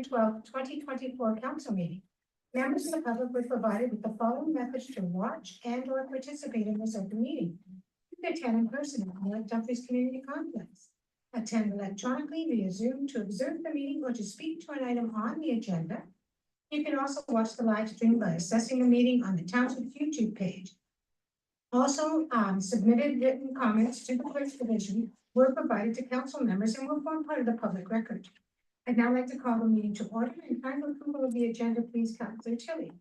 12th, 2024 council meeting. Members of the public were provided with the following methods to watch and or participate in this open meeting. You can attend in person at Collect Dumfries Community Complex. Attend electronically via Zoom to observe the meeting or to speak to an item on the agenda. You can also watch the live stream by accessing the meeting on the Township YouTube page. Also, submitted written comments to the clerk's division were provided to council members and will form part of the public record. I'd now like to call the meeting to order and final approval of the agenda, please, Councillor Tilley.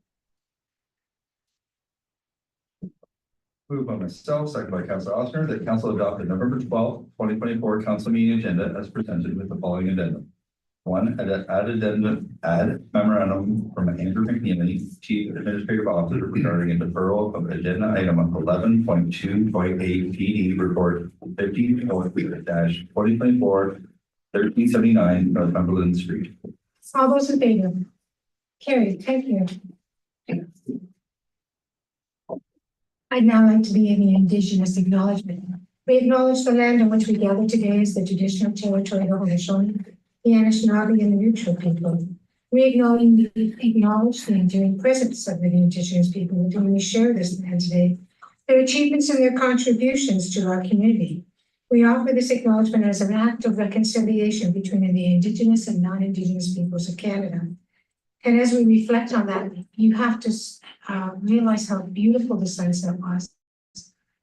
Moved by myself, second by Councillor Ossner, that council adopt the November 12th, 2024 council meeting agenda as presented with the following addendum. 1. Add memorandum from Andrew McNeely, Chief Administrative Officer, regarding a deferral of agenda item 11.2.8 PD report 15-2024-1379 Northumberland Street. All those in favor? Carried. Thank you. I'd now like to begin the Indigenous acknowledgement. We acknowledge the land on which we gather today as the traditional territory of the Haudenosaunee, the Anishinaabe, and the Neutral people. We acknowledge the enduring presence of the Indigenous people with whom we share this land today, their achievements and their contributions to our community. We offer this acknowledgement as an act of reconciliation between the Indigenous and non-Indigenous peoples of Canada. And as we reflect on that, you have to realize how beautiful the sunset was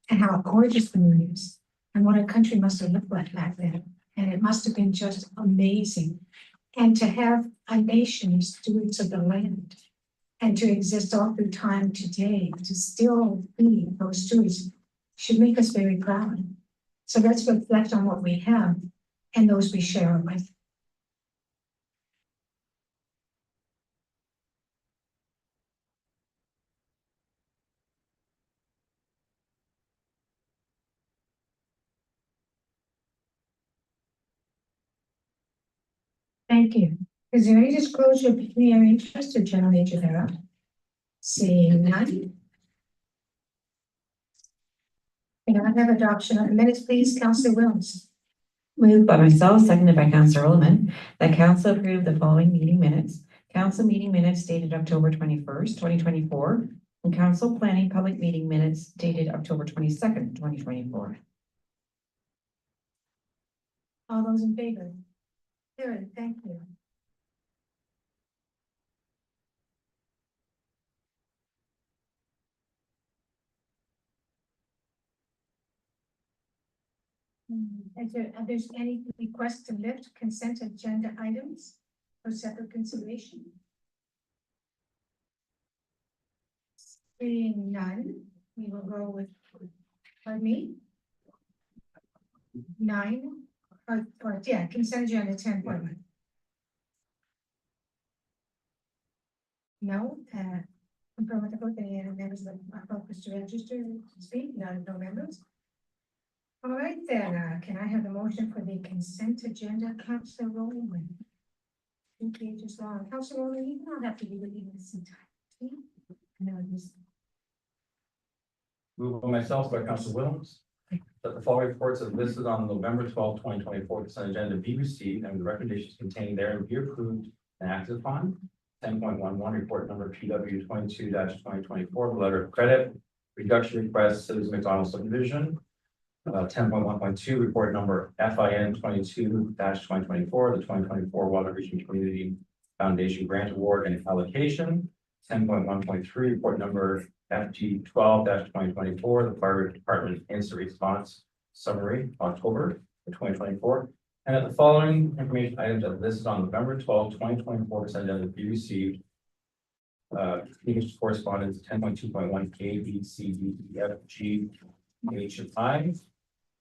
and how gorgeous the moon is and what our country must have looked like back then. And it must have been just amazing. And to have a nation stewards of the land and to exist all through time today, to still be those stewards should make us very proud. So let's reflect on what we have and those we share with. Thank you. Is there any disclosure of pecuniary interest or general nature thereof? Seeing none. Can I have adoption of the minutes, please, Councillor Wilms? Moved by myself, seconded by Councillor Ullman, that council approve the following meeting minutes. Council meeting minutes dated October 21st, 2024, and council planning public meeting minutes dated October 22nd, 2024. All those in favor? Good, thank you. Is there's any request to lift consent agenda items for separate consideration? Seeing none, we will go with, pardon me? 9, yeah, consent agenda 10.1. No, confirm with the vote, any other members of the focus to register to speak? None, no members. All right, then, can I have the motion for the consent agenda, Councillor Rowland? 2 pages long. Councillor Rowland, you do not have to be reading this entire. No, this. Moved by myself, by Councillor Williams, that the following reports as listed on November 12th, 2024 consent agenda be received and the recommendations contained therein be approved and acted upon. 10.11 report number PW 22-2024, the letter of credit reduction request, Citizen McDonald subdivision. 10.1.2 report number FIN 22-2024, the 2024 Water Region Community Foundation grant award and allocation. 10.1.3 report number FG 12-2024, the Fire Department Incident Response Summary, October 2024. And that the following information items are listed on November 12, 2024 consent agenda be received. Communication correspondence 10.2.1 A, B, C, D, E, F, G, H, and I.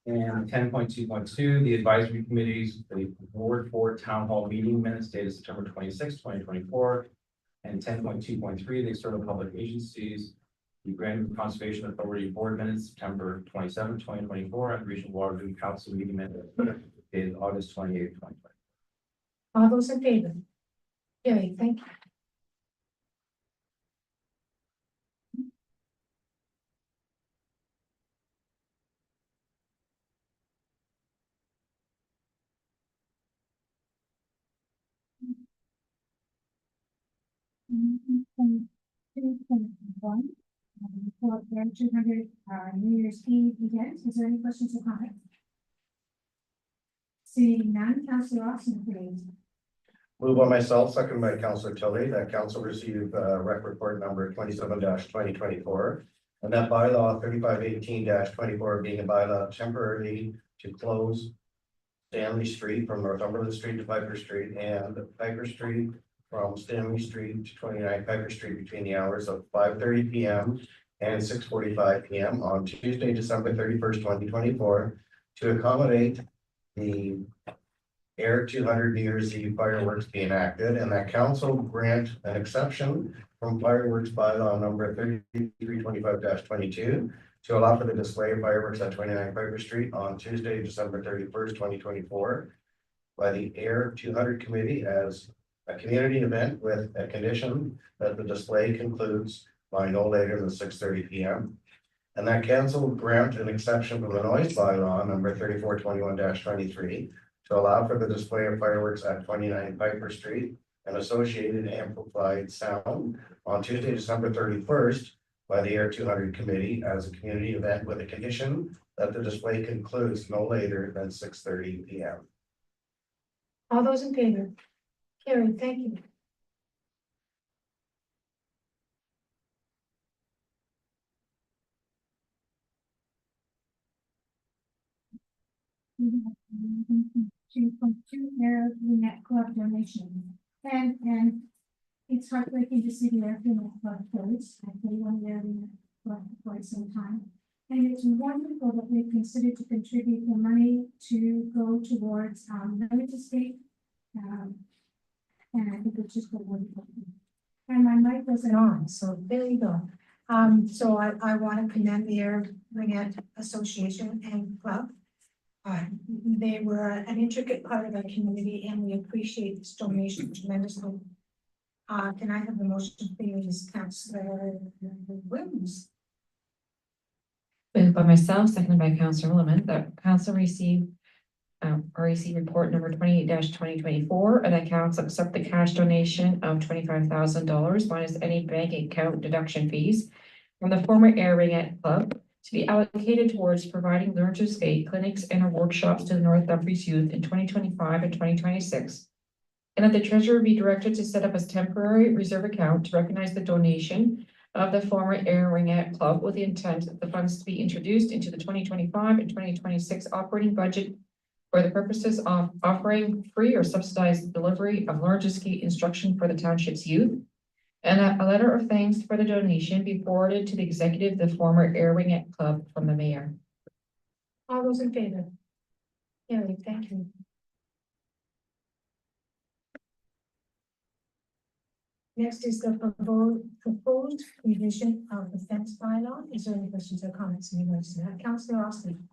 And 10.2.2, the advisory committees, the Ward 4 Town Hall meeting minutes dated September 26, 2024. And 10.2.3, the external public agencies, the Grand Conservation Authority Board minutes, September 27, 2024, and Regional Water Council meeting minutes dated August 28, 2020. All those in favor? Carried, thank you. For their 200 New Year's Eve event, is there any questions or comments? Seeing none, Councillor Austin, please. Moved by myself, second by Councillor Tilly, that council receive rec report number 27-2024. And that bylaw 3518-24 being a bylaw temporarily to close Stanley Street from Northumberland Street to Piper Street and Piper Street from Stanley Street to 29 Piper Street between the hours of 5:30 p.m. and 6:45 p.m. on Tuesday, December 31st, 2024, to accommodate the Air 200 New Year's Eve fireworks be enacted, and that council grant an exception from fireworks bylaw number 3325-22 to allow for the display of fireworks at 29 Piper Street on Tuesday, December 31st, 2024 by the Air 200 Committee as a community event with a condition that the display concludes by no later than 6:30 p.m. And that council grant an exception from the noise bylaw number 3421-23 to allow for the display of fireworks at 29 Piper Street and associated amplified sound on Tuesday, December 31st by the Air 200 Committee as a community event with a condition that the display concludes no later than 6:30 p.m. All those in favor? Carried, thank you. Two point two Air Net Club donation. And it's heartbreaking to see the Air Net Club close. I've been on the Air Net Club for quite some time. And it's wonderful that we've considered to contribute the money to go towards Village Estate. And I think it's just a wonderful thing. And my mic wasn't on, so there you go. So I want to commend the Air Net Association and Club. They were an intricate part of our community and we appreciate this donation tremendously. Can I have the motion please, Councillor Williams? Moved by myself, seconded by Councillor Williman, that council receive REC report number 28-2024, and that council accept the cash donation of $25,000 minus any bank account deduction fees from the former Air Ringette Club to be allocated towards providing learn to skate clinics and workshops to the North Dumfries youth in 2025 and 2026. And that the treasurer be directed to set up a temporary reserve account to recognize the donation of the former Air Ringette Club with the intent that the funds to be introduced into the 2025 and 2026 operating budget for the purposes of offering free or subsidized delivery of learn to skate instruction for the township's youth. And that a letter of thanks for the donation be forwarded to the executive of the former Air Ringette Club from the mayor. All those in favor? Carried, thank you. Next is the proposed revision of the fence bylaw. Is there any questions or comments anyone has? Councillor Austin.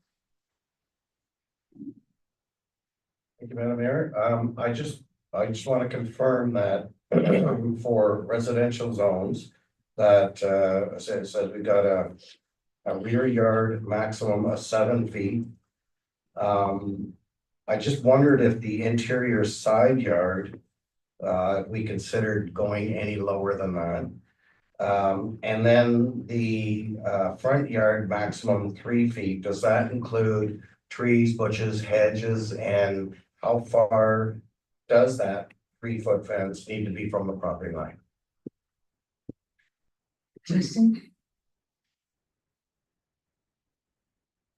Thank you, Madam Mayor. I just want to confirm that for residential zones that it says we've got a rear yard maximum of 7 feet. I just wondered if the interior side yard we considered going any lower than that. And then the front yard maximum 3 feet, does that include trees, bushes, hedges, and how far does that 3-foot fence need to be from the property line? Justin.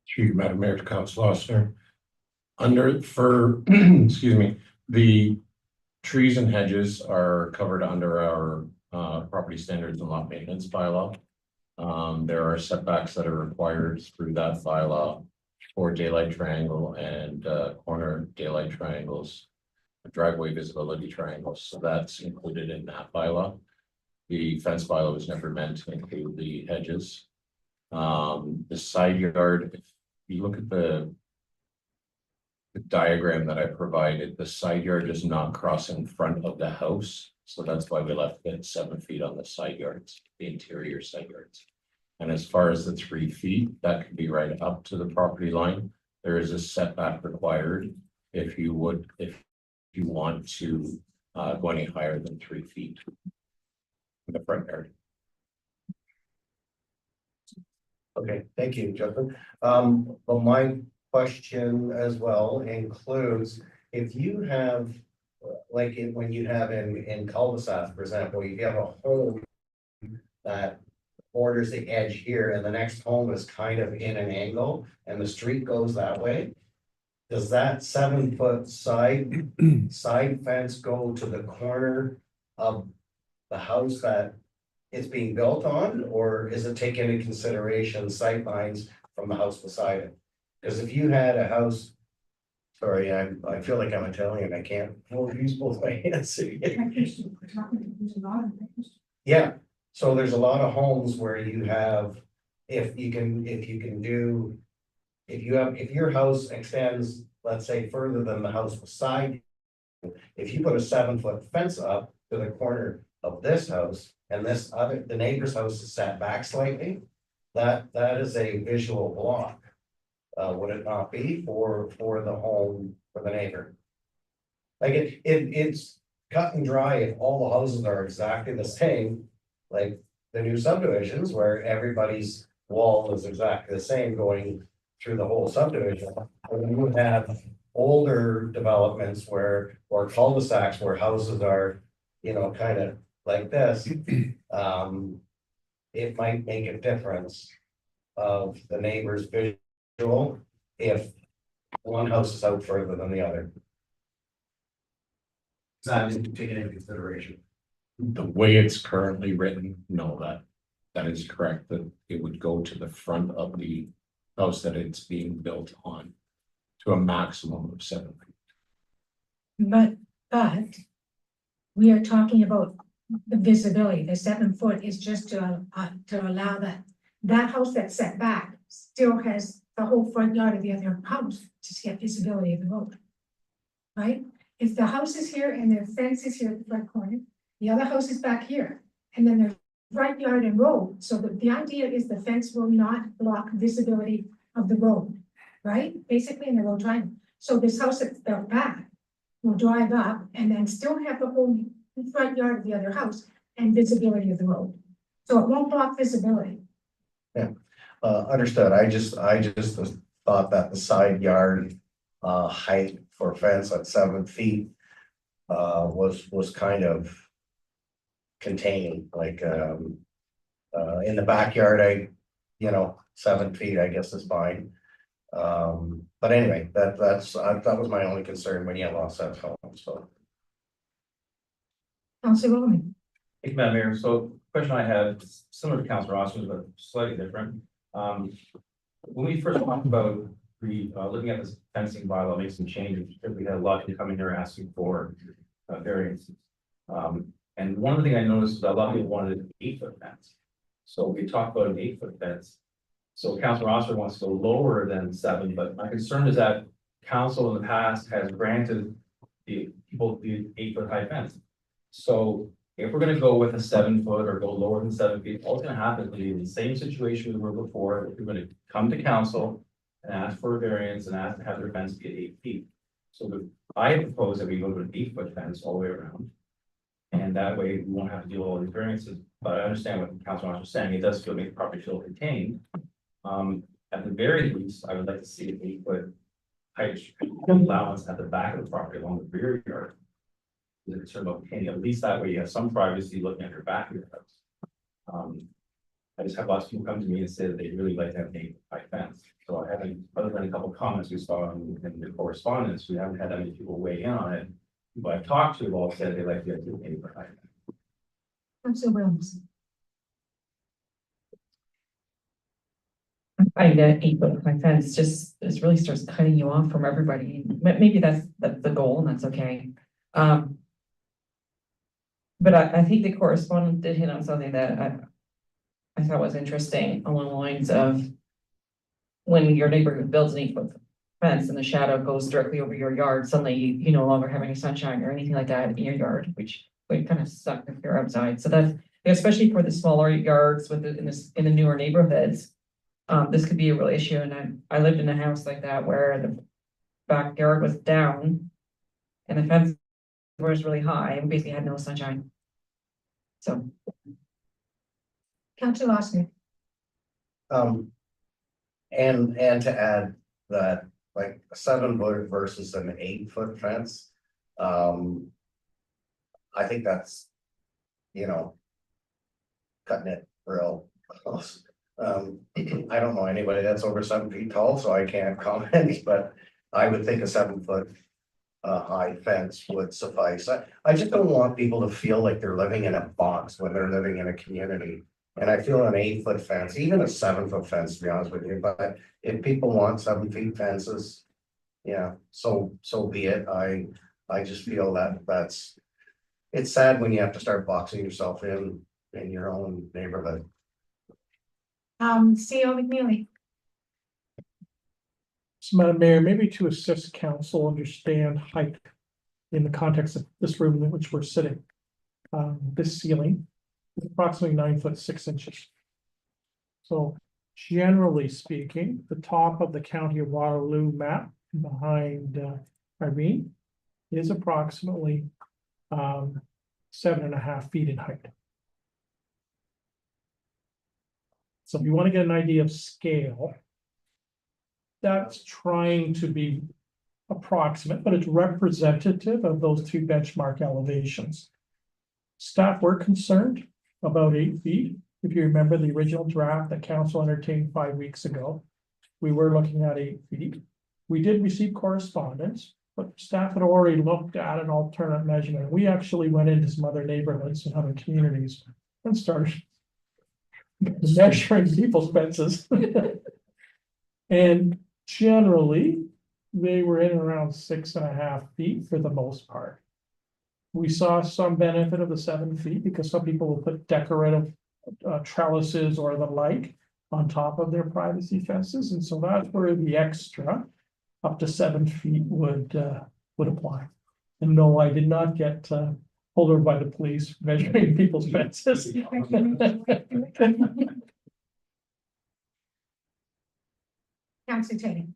Through you, Madam Mayor, to Council Oster. Excuse me, the trees and hedges are covered under our property standards and lot maintenance bylaw. There are setbacks that are required through that bylaw for daylight triangle and corner daylight triangles, driveway visibility triangles. So that's included in that bylaw. The fence bylaw was never meant to include the hedges. The side yard, if you look at the diagram that I provided, the side yard does not cross in front of the house. So that's why we left it 7 feet on the side yards, the interior side yards. And as far as the 3 feet, that could be right up to the property line. There is a setback required if you want to go any higher than 3 feet. in the front yard. Okay, thank you, Justin. But my question as well includes, if you have, when you have in cul-de-sac, for example, you have a home that borders the edge here and the next home is kind of in an angle and the street goes that way. Does that 7-foot side fence go to the corner of the house that it's being built on, or is it taking into consideration sight lines from the house beside it? Because if you had a house, sorry, I feel like I'm Italian, I can't use both my hands. Yeah, so there's a lot of homes where you have, if your house extends, let's say, further than the house beside you, if you put a 7-foot fence up to the corner of this house, and the neighbor's house is set back slightly, that is a visual block. Would it not be for the home, for the neighbor? Like it's cut and dry if all the houses are exactly the same, like the new subdivisions where everybody's wall is exactly the same going through the whole subdivision. When you have older developments or cul-de-sacs where houses are, kind of like this, it might make a difference of the neighbor's visual if one house is out further than the other. Is that taken into consideration? The way it's currently written, no, that is correct, that it would go to the front of the house that it's being built on to a maximum of 7 feet. But we are talking about the visibility. The 7 foot is just to allow that house that's set back still has the whole front yard of the other house to get visibility of the road. Right? If the house is here and the fence is here at the front corner, the other house is back here, and then there's front yard and road. So the idea is the fence will not block visibility of the road, right? Basically in the road triangle. So this house that's built back will drive up and then still have the whole front yard of the other house and visibility of the road. So it won't block visibility. Understood. I just thought that the side yard height for fence at 7 feet was kind of containing, like in the backyard, 7 feet, I guess is fine. But anyway, that was my only concern when you have offset homes, so. Councilor Roman. Thank you, Madam Mayor. So question I have, similar to Councilor Rossman's, but slightly different. When we first talked about looking at this fencing bylaw, make some changes, because we had a lot of people coming here asking for variances. And one of the things I noticed is that a lot of people wanted an 8-foot fence. So we talked about an 8-foot fence. So Councilor Rosser wants to go lower than 7, but my concern is that council in the past has granted the people the 8-foot high fence. So if we're gonna go with a 7 foot or go lower than 7 feet, all that's gonna happen is be in the same situation we were before. We're gonna come to council and ask for a variance and ask to have their fence be at 8 feet. So I propose that we go to an 8-foot fence all the way around. And that way we won't have to deal with all these variances. But I understand what Councilor was saying. It does feel make the property feel contained. At the very least, I would like to see an 8-foot height allowance at the back of the property along the rear yard. The concern about containing, at least that way you have some privacy looking at your back of your house. I just have lots of people come to me and say that they really like to have an 8-foot high fence. So I haven't, other than a couple of comments we saw in the correspondence, we haven't had that many people weigh in on it. People I've talked to have all said they like to have an 8-foot high fence. Councilor Williams. I find that 8-foot high fence just really starts cutting you off from everybody. Maybe that's the goal, and that's okay. But I think the correspondent did hit on something that I thought was interesting along the lines of when your neighbor builds an 8-foot fence and the shadow goes directly over your yard, suddenly you no longer have any sunshine or anything like that in your yard, which would kind of suck if you're outside. So that's especially for the smaller yards in the newer neighborhoods. This could be a real issue, and I lived in a house like that where the backyard was down and the fence was really high and basically had no sunshine. So, Councillor Lawson, Um. And to add that, like, a 7 foot versus an 8 foot fence. I think that's, you know. Cutting it real close. I don't know anybody that's over 7 feet tall, so I can't comment, but I would think a 7 foot. High fence would suffice. I just don't want people to feel like they're living in a box when they're living in a community. And I feel an 8 foot fence, even a 7 foot fence, to be honest with you, but if people want 7 feet fences. Yeah, so be it. I just feel that it's sad when you have to start boxing yourself in your own neighborhood. CO McNeely. So, Madam Mayor, maybe to assist council understand height in the context of this room in which we're sitting. This ceiling is approximately 9 foot 6 inches. So generally speaking, the top of the County of Waterloo map behind Irene is approximately 7.5 feet in height. So if you want to get an idea of scale, that's trying to be approximate, but it's representative of those two benchmark elevations. Staff were concerned about 8 feet. If you remember the original draft that council entertained 5 weeks ago, we were looking at 8 feet. We did receive correspondence, but staff had already looked at an alternate measurement. We actually went into some other neighborhoods and other communities and started measuring people's fences. And generally, they were in around 6.5 feet for the most part. We saw some benefit of the 7 feet because some people will put decorative trellises or the like on top of their privacy fences, and so that's where the extra up to 7 feet would apply. And no, I did not get pulled over by the police measuring people's fences. Councillor Teddy.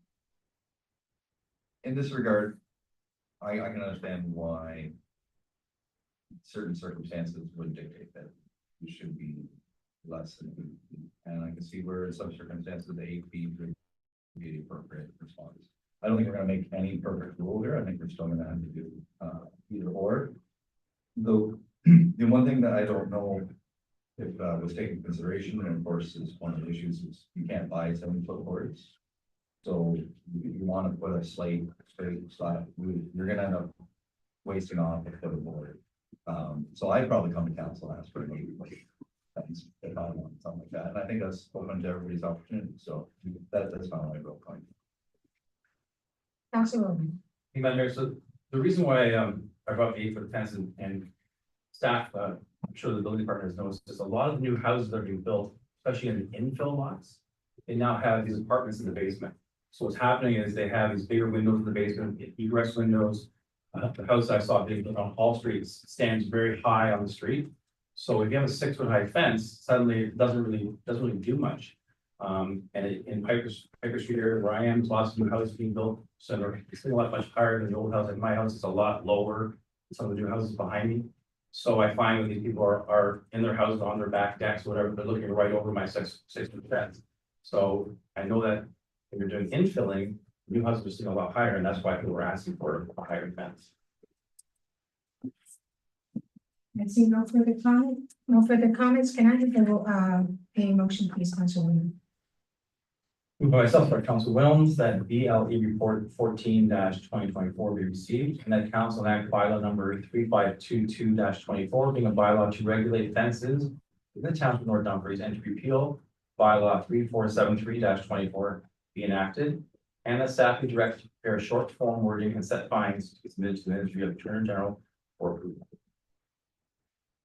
In this regard, I can understand why certain circumstances would dictate that it should be less than 8 feet. And I can see where in some circumstances, the 8 feet would be the appropriate response. I don't think we're gonna make any perfect rule here. I think we're still gonna have to do either or. Though, the one thing that I don't know if was taken into consideration, and of course is one of the issues, is you can't buy 7-foot boards. So you want to put a straight slab, you're gonna end up wasting off a foot of board. So I'd probably come to council and ask for maybe like fence if I want something like that, and I think that's open to everybody's opportunity. So that's not my real point. Councillor Roman. Madam Mayor, so the reason why I brought the 8 foot fence and staff, I'm sure the building department has noticed, is a lot of the new houses that are being built, especially in the infill lots, they now have these apartments in the basement. So what's happening is they have these bigger windows in the basement, egress windows. The house I saw being built on Hall Street stands very high on the street. So if you have a 6 foot high fence, suddenly it doesn't really do much. And in Piper Street area where I am, there's lots of new houses being built, so it's a lot much higher than the old house. Like my house is a lot lower than some of the new houses behind me. So I find when these people are in their houses on their back decks, whatever, they're looking right over my 6 foot fence. So I know that if you're doing infilling, new houses are sitting a lot higher, and that's why people are asking for a higher fence. I see no further comments. Can I have a motion, please, Councillor Roman? Moved by myself, by Council Williams, that BLE report 14-2024 be received, and that council enact bylaw number 3522-24, being a bylaw to regulate fences in the township of North Dumfries, and to repeal bylaw 3473-24 be enacted, and that staff be directed to prepare short form wording and set fines to be submitted to the Ministry of the Attorney General for approval.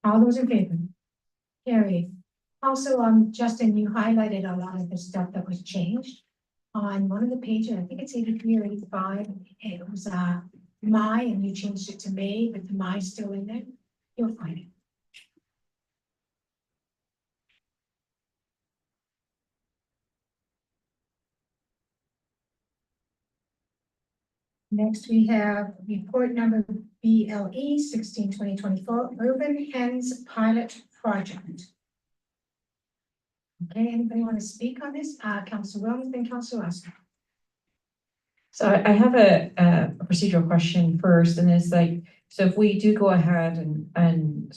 All those in favor? Carried. Also, Justin, you highlighted a lot of the stuff that was changed on one of the pages. I think it's 83 or 85. It was my, and you changed it to May, but the my still in there. You'll find it. Next, we have report number BLE 16/2024 Urban Hens Pilot Project. Okay, anybody want to speak on this? Council Williams, then Council Oscar. So I have a procedural question first, and it's like, so if we do go ahead and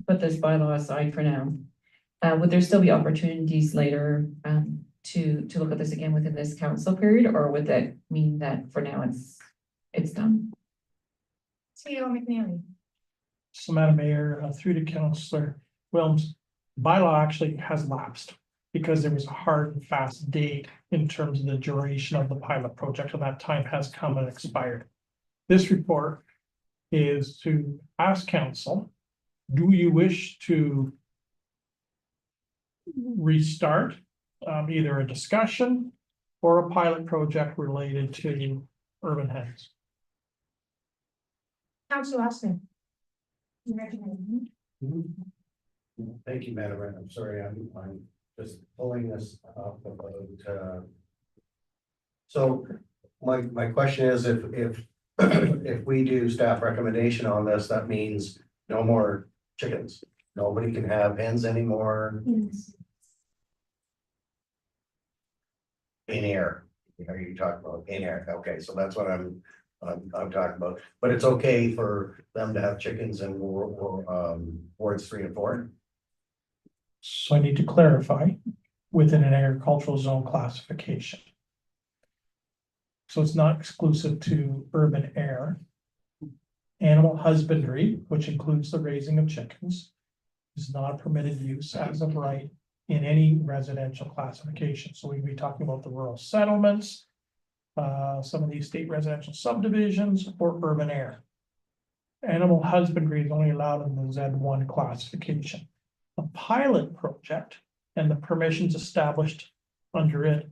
put this bylaw aside for now, would there still be opportunities later to look at this again within this council period, or would that mean that for now it's done? CEO McNally. So Madam Mayor, through to Councillor Wilms, bylaw actually has lapsed because there was a hard and fast date in terms of the duration of the pilot project, and that time has come and expired. This report is to ask council, do you wish to restart either a discussion or a pilot project related to urban hens? Council Oscar. Thank you, Madam Mayor. I'm sorry, I'm just pulling this up about, so my question is if we do staff recommendation on this, that means no more chickens. Nobody can have hens anymore Yes. in air. Are you talking about in air? Okay, so that's what I'm talking about. But it's okay for them to have chickens in wards 3 and 4. So I need to clarify within an agricultural zone classification. So it's not exclusive to urban air. Animal husbandry, which includes the raising of chickens, is not a permitted use as of right in any residential classification. So we'd be talking about the rural settlements, some of these state residential subdivisions, or urban air. Animal husbandry is only allowed in the Z1 classification. The pilot project and the permissions established under it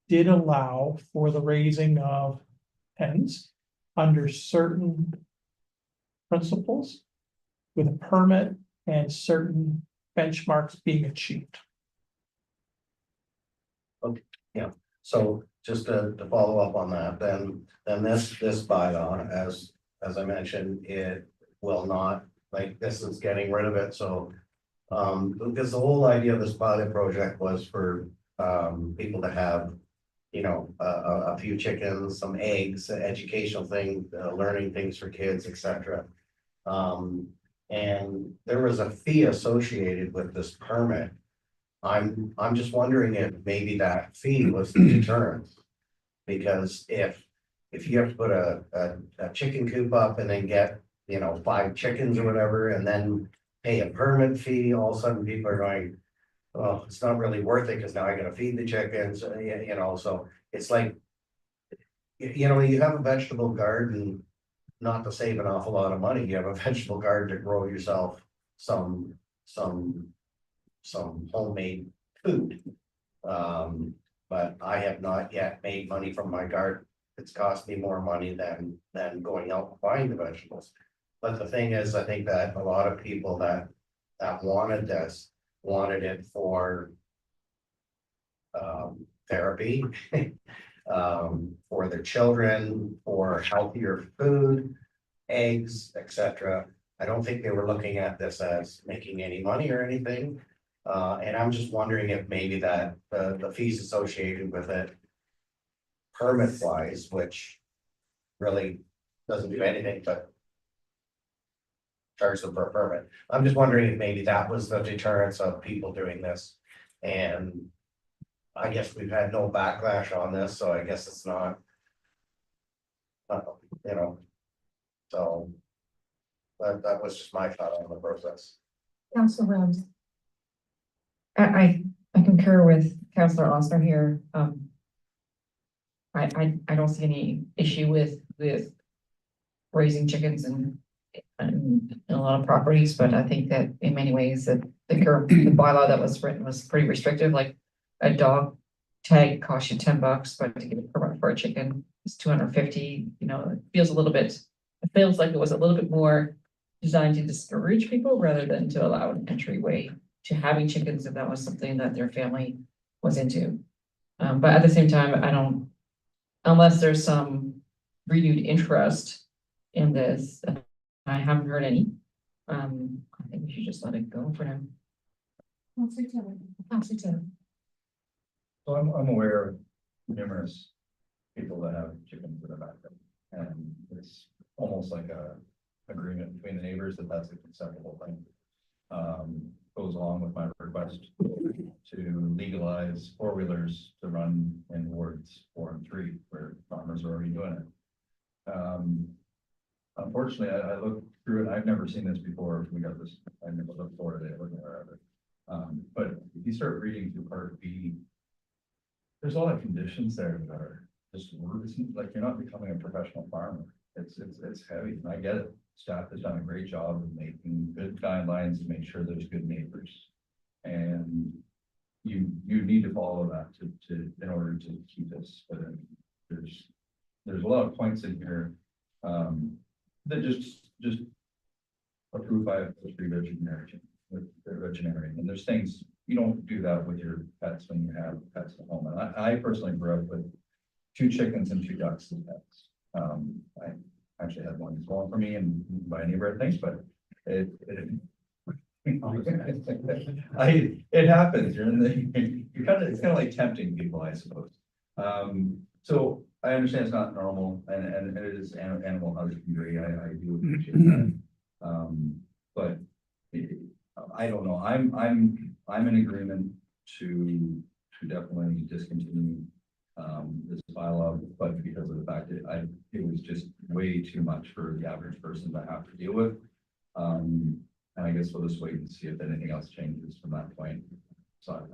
did allow for the raising of hens under certain principles with a permit and certain benchmarks being achieved. So just to follow up on that, then this bylaw, as I mentioned, it will not, like, this is getting rid of it, so. Because the whole idea of this pilot project was for people to have, you know, a few chickens, some eggs, educational thing, learning things for kids, etc. And there was a fee associated with this permit. I'm just wondering if maybe that fee was the deterrent. Because if you have to put a chicken coop up and then get, you know, 5 chickens or whatever, and then pay a permit fee, all of a sudden people are going, well, it's not really worth it because now I gotta feed the chickens, you know, so it's like, you know, you have a vegetable garden, not to save an awful lot of money, you have a vegetable garden to grow yourself some homemade food. But I have not yet made money from my garden. It's cost me more money than going out and buying the vegetables. But the thing is, I think that a lot of people that wanted this, wanted it for therapy, for their children, for healthier food, eggs, etc. I don't think they were looking at this as making any money or anything. And I'm just wondering if maybe that the fees associated with it, permit wise, which really doesn't do anything but charge them for a permit. I'm just wondering if maybe that was the deterrence of people doing this. And I guess we've had no backlash on this, so I guess it's not, you know, so that was just my thought on the process. Council Williams. I concur with Councillor Oscar here. I don't see any issue with raising chickens and a lot of properties, but I think that in many ways that the bylaw that was written was pretty restrictive, like a dog tag costs you $10, but to get a permit for a chicken is $250. You know, it feels like it was a little bit more designed to discourage people rather than to allow an entryway to having chickens if that was something that their family was into. But at the same time, I don't, unless there's some renewed interest in this. I haven't heard any. I think we should just let it go for now. Councillor Taylor. Councillor Taylor. So I'm aware of numerous people that have chickens in the backyard. And it's almost like a agreement between the neighbors that that's a acceptable thing. Goes along with my request to legalize four-wheelers to run in wards 4 and 3, where farmers are already doing it. Unfortunately, I looked through it, I've never seen this before, we got this, I never looked for it, I wasn't aware of it. But if you start reading through part B, there's a lot of conditions there that are just, it's like you're not becoming a professional farmer. It's heavy, and I get it. Staff has done a great job of making good guidelines to make sure there's good neighbors. And you need to follow that in order to keep this, but there's a lot of points in here, that just approved by a veterinarian, and there's things, you don't do that with your pets when you have pets at home. And I personally grew up with 2 chickens and 2 ducks as pets. I actually had one stolen from me and by a neighbor, I think, but it happens. It's kind of like tempting people, I suppose. So I understand it's not normal, and it is animal husbandry. I do appreciate that. But I don't know. I'm in agreement to definitely discontinue this bylaw, but because of the fact that it was just way too much for the average person to have to deal with. And I guess we'll just wait and see if anything else changes from that point. So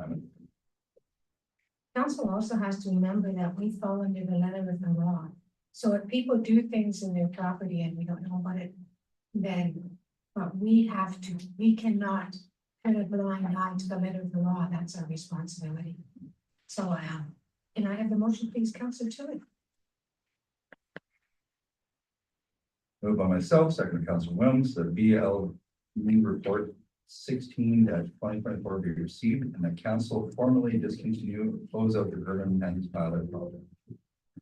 Council also has to remember that we fall under the letter of the law. So if people do things in their property and we don't know about it, then, but we cannot turn a blind eye to the letter of the law. That's our responsibility. So, can I have the motion, please, Councillor Tilley? moved by myself, second by Councillor Williams, that BL report 16-2024 be received and the council formally discontinue, close out the urban and pilot project.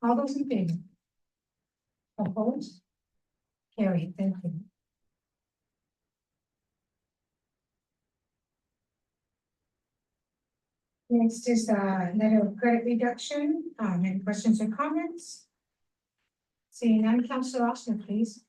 All those in favor? Opposed? Carried, thank you. Next is the letter of credit reduction. Any questions or comments? Seeing none, Councillor Austin, please.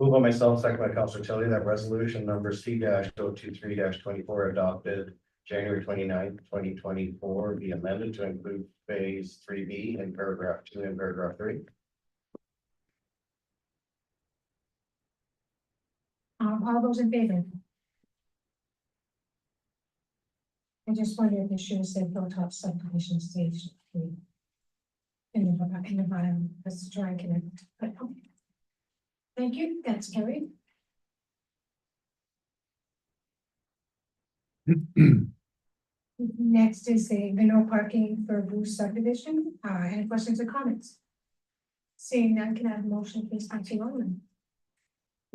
Move on myself, second by Councillor Tilley, that resolution number C-023-24 adopted January 29th, 2024 be amended to include phase 3B in paragraph 2 and paragraph 3. All those in favor? I just wonder if it should have said Hilltop subdivision stage 3. In the bottom, let's try and connect, but okay. Thank you, that's carried. Next is the no parking for Bruce subdivision. Any questions or comments? Seeing none, can I have a motion, please, Councillor Norman?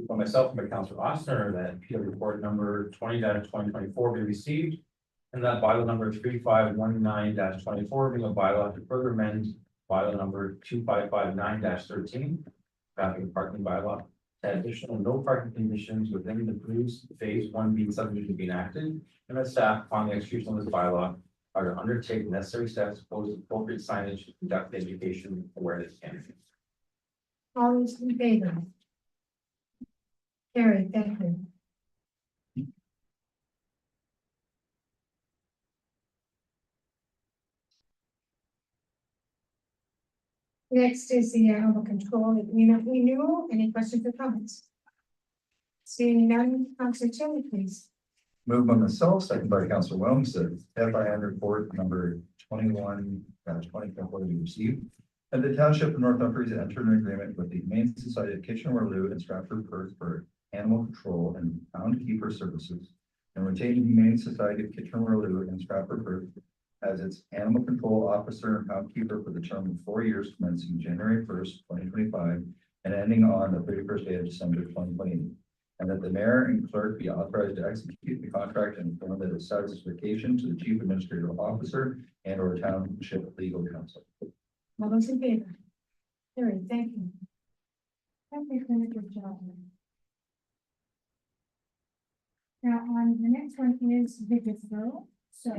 For myself and by Councillor Ossner, that PL report number 20-2024 be received. And that bylaw number 3519-24 being a bylaw to further amend bylaw number 2559-13. Traffic and parking bylaw. That additional no parking conditions within the Bruce phase 1B subdivision being enacted. And that staff upon the execution of this bylaw are to undertake necessary steps to pose appropriate signage, conduct education awareness campaigns. All those in favor? Carried, thank you. Next is the animal control agreement renewal. Any questions or comments? Seeing none, Councillor Tilley, please. Moved by myself, second by Councillor Williams, that FIN report number 21-2024 be received. And the township of North Dumfries entered an agreement with the Humane Society of Kitchener-Waterloo and Stratford Perth for animal control and pound keeper services, and retained the Humane Society of Kitchener-Waterloo and Stratford Perth as its animal control officer and pound keeper for the term of 4 years commencing January 1st, 2025, and ending on the 31st day of December 2020. And that the mayor and clerk be authorized to execute the contract and form it as satisfaction to the chief administrative officer and or township legal counsel. All those in favor? Carried, thank you. Okay, very good job. Now, the next one is the deferral, so,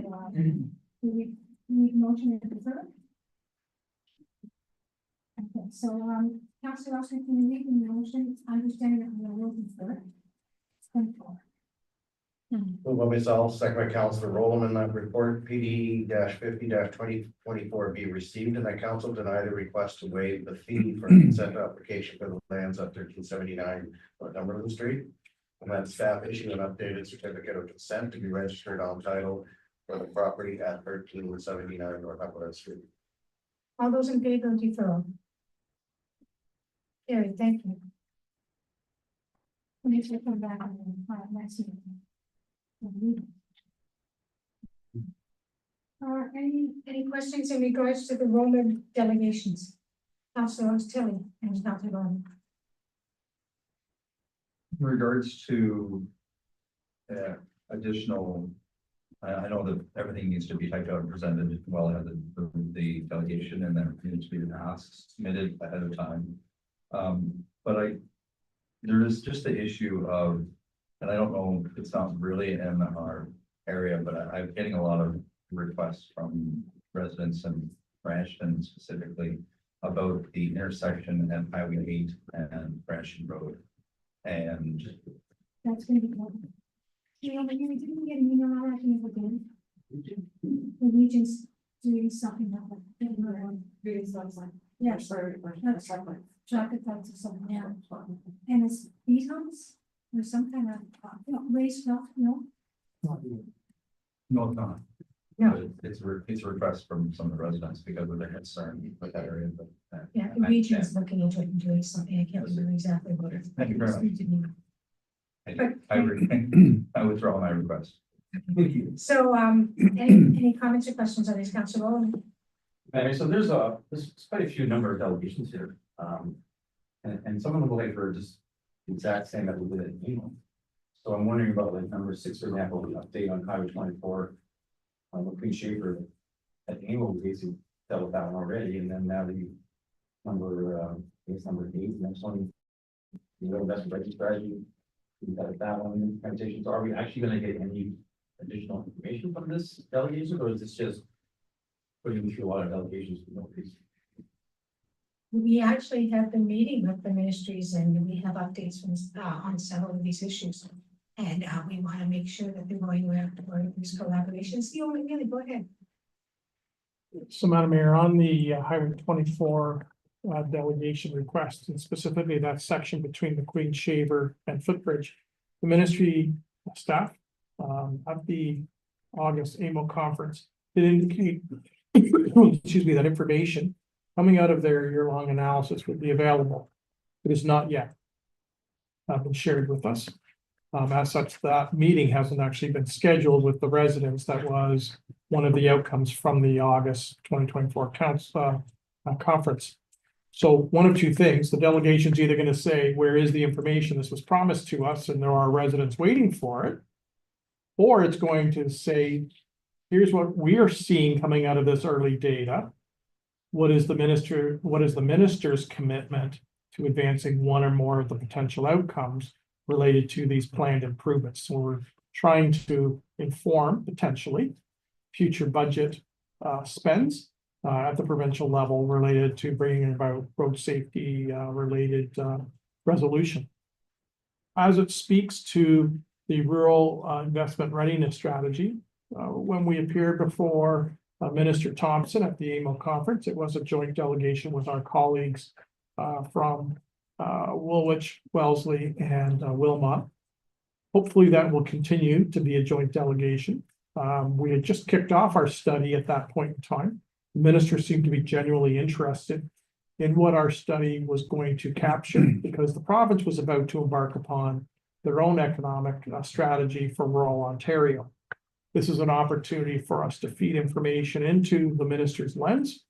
we need motion to defer. Okay, so, Councilor Austin, can you make a motion, understanding that we will defer? Thank you. Moved by myself, second by Councilor Rowland, that report PD 50-2024 be received and that council deny the request to waive the fee for consent application for the lands at 1379 Northumberland Street. And that staff issue an updated certificate of consent to be registered on title for the property at 1379 Northumberland Street. All those in favor of deferral? Carried, thank you. We need to come back on the next meeting. Any questions in regards to the Roman delegations? Councilor Tilly and Councilor Roman. In regards to additional, I know that everything needs to be typed out and presented well ahead of the delegation and then needs to be asked, submitted ahead of time. But there is just the issue of, and I don't know, it's not really in our area, but I'm getting a lot of requests from residents and Branchton specifically about the intersection at Highway 8 and Branchton Road. And That's going to be good. You know, but you didn't get an email out of me again. The region's doing something like that. Yes. That's chocolate types of something, yeah. And it's beetles or some kind of, raised stuff, no? no, it's not. No. But it's a request from some of the residents because of their concern with that area, but. Yeah, the region's looking into it and doing something. I can't remember exactly what it is. Thank you very much. I withdraw my request. So, any comments or questions on this, Councilor Rowland? Okay, so there's quite a few number of delegations here. And some of them relate for just the exact same that we did at Emo. So I'm wondering about like number 6, for example, the update on Highway 24. Queen Shaver at Emo, we basically dealt with that one already, and then now the number, I guess number 8, next one. The investment budget strategy. We got that one presentation. So are we actually going to get any additional information from this delegation, or is this just putting through a lot of delegations for no reason? We actually have been meeting with the ministries and we have updates from, on several of these issues. And, we want to make sure that they're going where these collaborations. You only really go ahead. So Madam Mayor, on the Highway 24 delegation request, and specifically that section between the Queen Shaver and Footbridge, the ministry staff at the August AMO conference did indicate, excuse me, that information coming out of their year-long analysis would be available. It is not yet been shared with us. As such, that meeting hasn't actually been scheduled with the residents. That was one of the outcomes from the August 2024 council conference. So one of two things, the delegation's either going to say, where is the information? This was promised to us and there are residents waiting for it. Or it's going to say, here's what we are seeing coming out of this early data. What is the minister's commitment to advancing one or more of the potential outcomes related to these planned improvements? So we're trying to inform potentially future budget spends at the provincial level related to bringing about road safety related resolution. As it speaks to the rural investment readiness strategy, when we appeared before Minister Thompson at the AMO conference, it was a joint delegation with our colleagues from Woolwich, Wellesley, and Wilmot. Hopefully that will continue to be a joint delegation. We had just kicked off our study at that point in time. The minister seemed to be genuinely interested in what our study was going to capture because the province was about to embark upon their own economic strategy for rural Ontario. This is an opportunity for us to feed information into the minister's lens.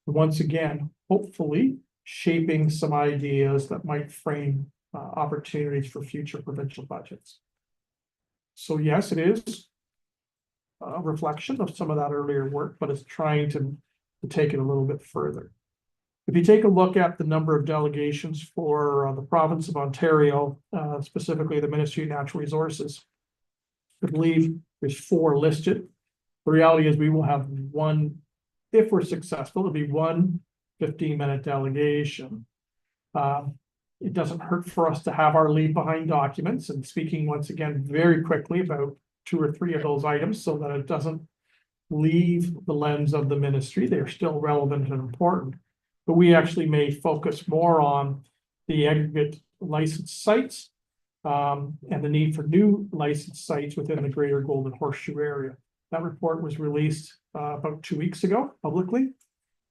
Once again, hopefully shaping some ideas that might frame opportunities for future provincial budgets. So yes, it is a reflection of some of that earlier work, but it's trying to take it a little bit further. If you take a look at the number of delegations for the province of Ontario, specifically the Ministry of Natural Resources, I believe there's 4 listed. The reality is we will have one, if we're successful, it'll be one 15-minute delegation. It doesn't hurt for us to have our leave behind documents and speaking once again very quickly about 2 or 3 of those items so that it doesn't leave the lens of the ministry. They're still relevant and important. But we actually may focus more on the aggregate licensed sites and the need for new licensed sites within the greater Golden Horseshoe area. That report was released about 2 weeks ago publicly.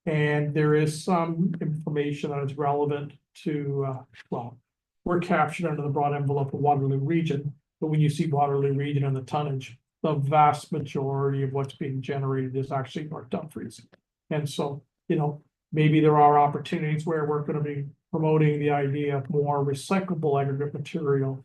And there is some information that is relevant to, well, we're captured under the broad envelope of Waterloo Region. But when you see Waterloo Region and the tonnage, the vast majority of what's being generated is actually North Dumfries. And so, you know, maybe there are opportunities where we're going to be promoting the idea of more recyclable aggregate material,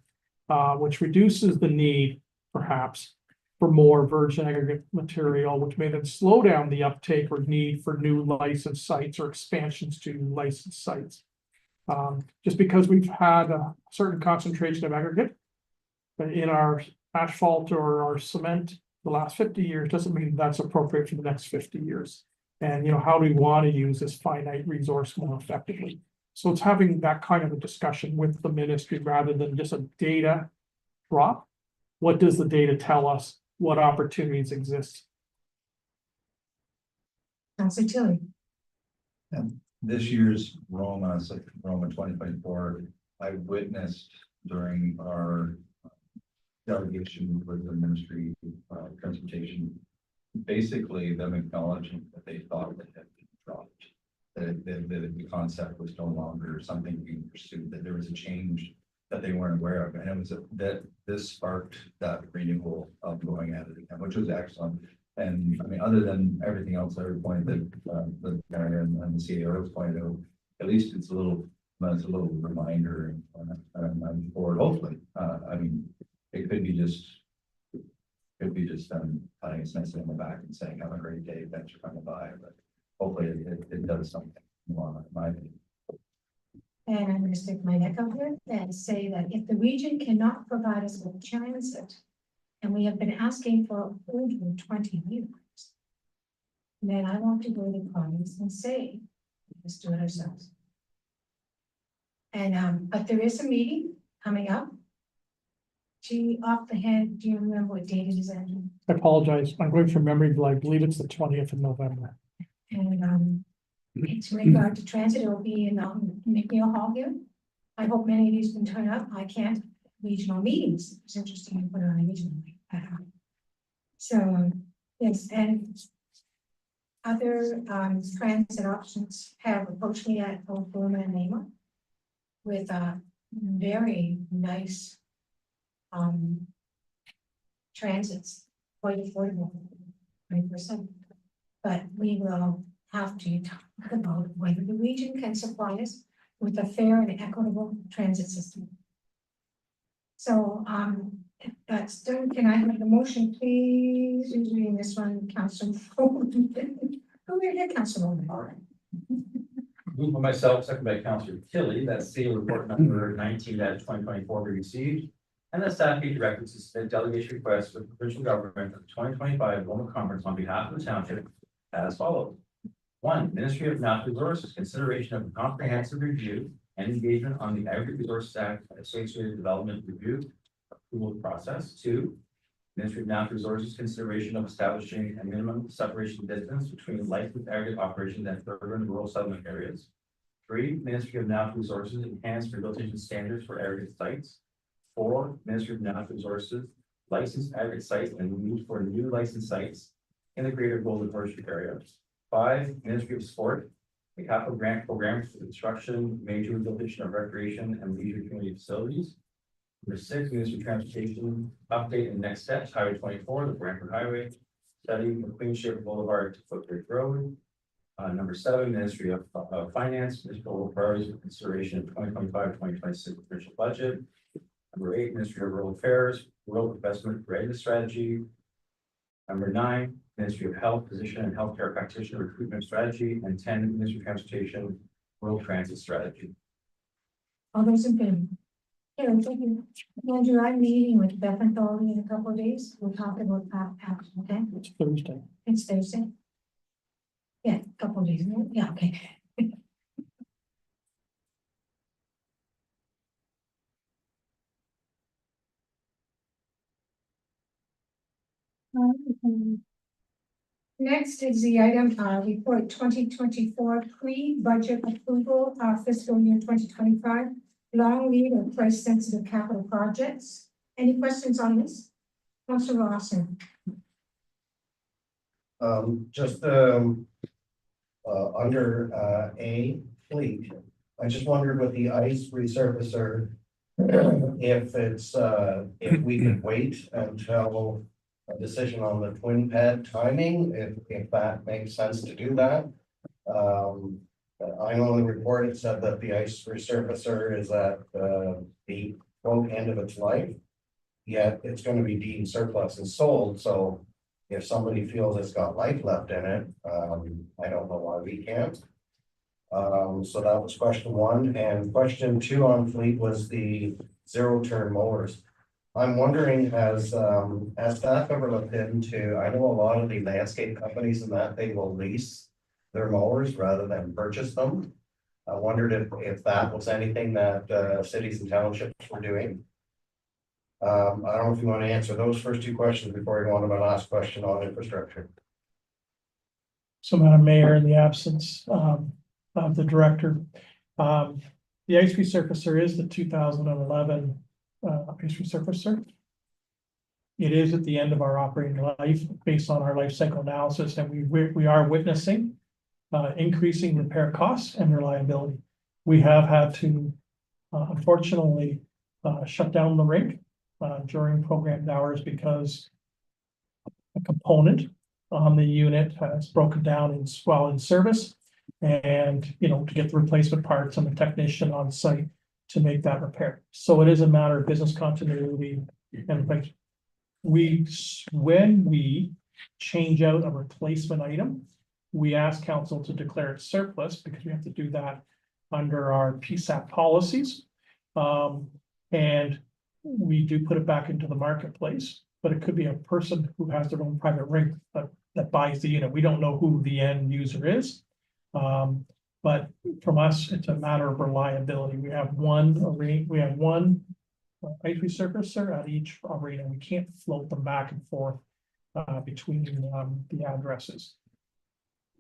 which reduces the need, perhaps, for more virgin aggregate material, which may then slow down the uptake or need for new licensed sites or expansions to licensed sites. Just because we've had a certain concentration of aggregate in our asphalt or our cement the last 50 years doesn't mean that's appropriate for the next 50 years. And, you know, how do we want to use this finite resource more effectively? So it's having that kind of a discussion with the ministry rather than just a data drop. What does the data tell us? What opportunities exist? Councillor Tilly. This year's Roma 2024, I witnessed during our delegation with the Ministry of Transportation, basically them acknowledging that they thought that had been dropped, that the concept was no longer something being pursued, that there was a change that they weren't aware of, and it was that this sparked that renewal of going at it again, which was excellent. And I mean, other than everything else, every point that the mayor and the CAO pointed out, at least it's a little reminder and forward. Hopefully, I mean, it could be just patting us nicely on the back and saying, "Have a great day, thanks for coming by." But hopefully, it does something. In my opinion. And I'm going to stick my neck out here and say that if the region cannot provide us with transit, and we have been asking for over 20 years, then I want to go to the province and say, let's do it ourselves. And, but there is a meeting coming up. Gee, off the head, do you remember what date it is, Andrew? I apologize. I'm going from memory, but I believe it's the 20th of November. And, it's in regard to transit. It will be in McNeil Hall here. I hope many of you can turn up. I can't. Regional meetings. It's interesting to put on a regional meeting. So, yes, and other transit options have approached me at both Burma and Nema with very nice transits, quite affordable, 20%. But we will have to talk about whether the region can supply us with a fair and equitable transit system. So, that's done. Can I have the motion, please? Who's reading this one? Councilor. Who are you, Councilor? Moved by myself, second by Councillor Tilly, that seal report number 19-2024 be received. And that staff be directed to submit delegation requests with the provincial government of the 2025 Roma Conference on behalf of the township as follows. 1. Ministry of Natural Resources, consideration of a comprehensive review and engagement on the Aggregate Resources Act Associated Development Review approval process. 2. Ministry of Natural Resources, consideration of establishing a minimum separation distance between licensed aggregate operations and urban rural settlement areas. 3. Ministry of Natural Resources, enhanced rehabilitation standards for aggregate sites. 4. Ministry of Natural Resources, licensed aggregate sites and need for new licensed sites in the greater Golden Horseshoe area. 5. Ministry of Sport, a capital grant program for the construction, major rehabilitation of recreation and leisure community facilities. Number 6, Ministry of Transportation, update and next steps, Highway 24, the Brantford Highway, study McQueen Shaver Boulevard to Footbridge Road. Number 7, Ministry of Finance, municipal priorities for consideration of 2025-2026 official budget. Number 8, Ministry of Rural Affairs, rural investment readiness strategy. Number 9, Ministry of Health, physician and healthcare practitioner recruitment strategy, and 10, Ministry of Transportation, rural transit strategy. All those in favor? Yeah, thank you. Andrew, I'm meeting with Beth and Thorley in a couple of days. We'll talk about that, okay? It's Thursday. It's Thursday. Yeah, a couple of days, yeah, okay. Next is the item, report 2024 pre-budget approval, fiscal year 2025, long lead and price sensitive capital projects. Any questions on this? Councilor Lawson? Just, under, A, fleet, I just wondered with the ice resurfacer, if it's, if we could wait until a decision on the twin pad timing, if that makes sense to do that. I know in the report it said that the ice resurfacer is at, the quote end of its life. Yet it's gonna be deemed surplus and sold, so if somebody feels it's got life left in it, I don't know why we can't. So that was question 1, and question 2 on fleet was the zero turn mowers. I'm wondering, has staff ever looked into, I know a lot of the landscape companies and that they will lease their mowers rather than purchase them. I wondered if that was anything that cities and townships were doing. I don't know if you want to answer those first 2 questions before I go on to my last question on infrastructure. So, Madam Mayor, in the absence of the director, the ice resurfacer is the 2011 ice resurfacer. It is at the end of our operating life based on our life cycle analysis, and we are witnessing increasing repair costs and reliability. We have had to unfortunately shut down the rink during programmed hours because a component on the unit has broken down while in service, and to get the replacement parts and the technician on site to make that repair. So it is a matter of business continuity, and like when we change out a replacement item, we ask council to declare it surplus because we have to do that under our PSAP policies. And we do put it back into the marketplace, but it could be a person who has their own private rink that buys the unit. We don't know who the end user is. But from us, it's a matter of reliability. We have one ice resurfacer at each arena. We can't float them back and forth between the addresses.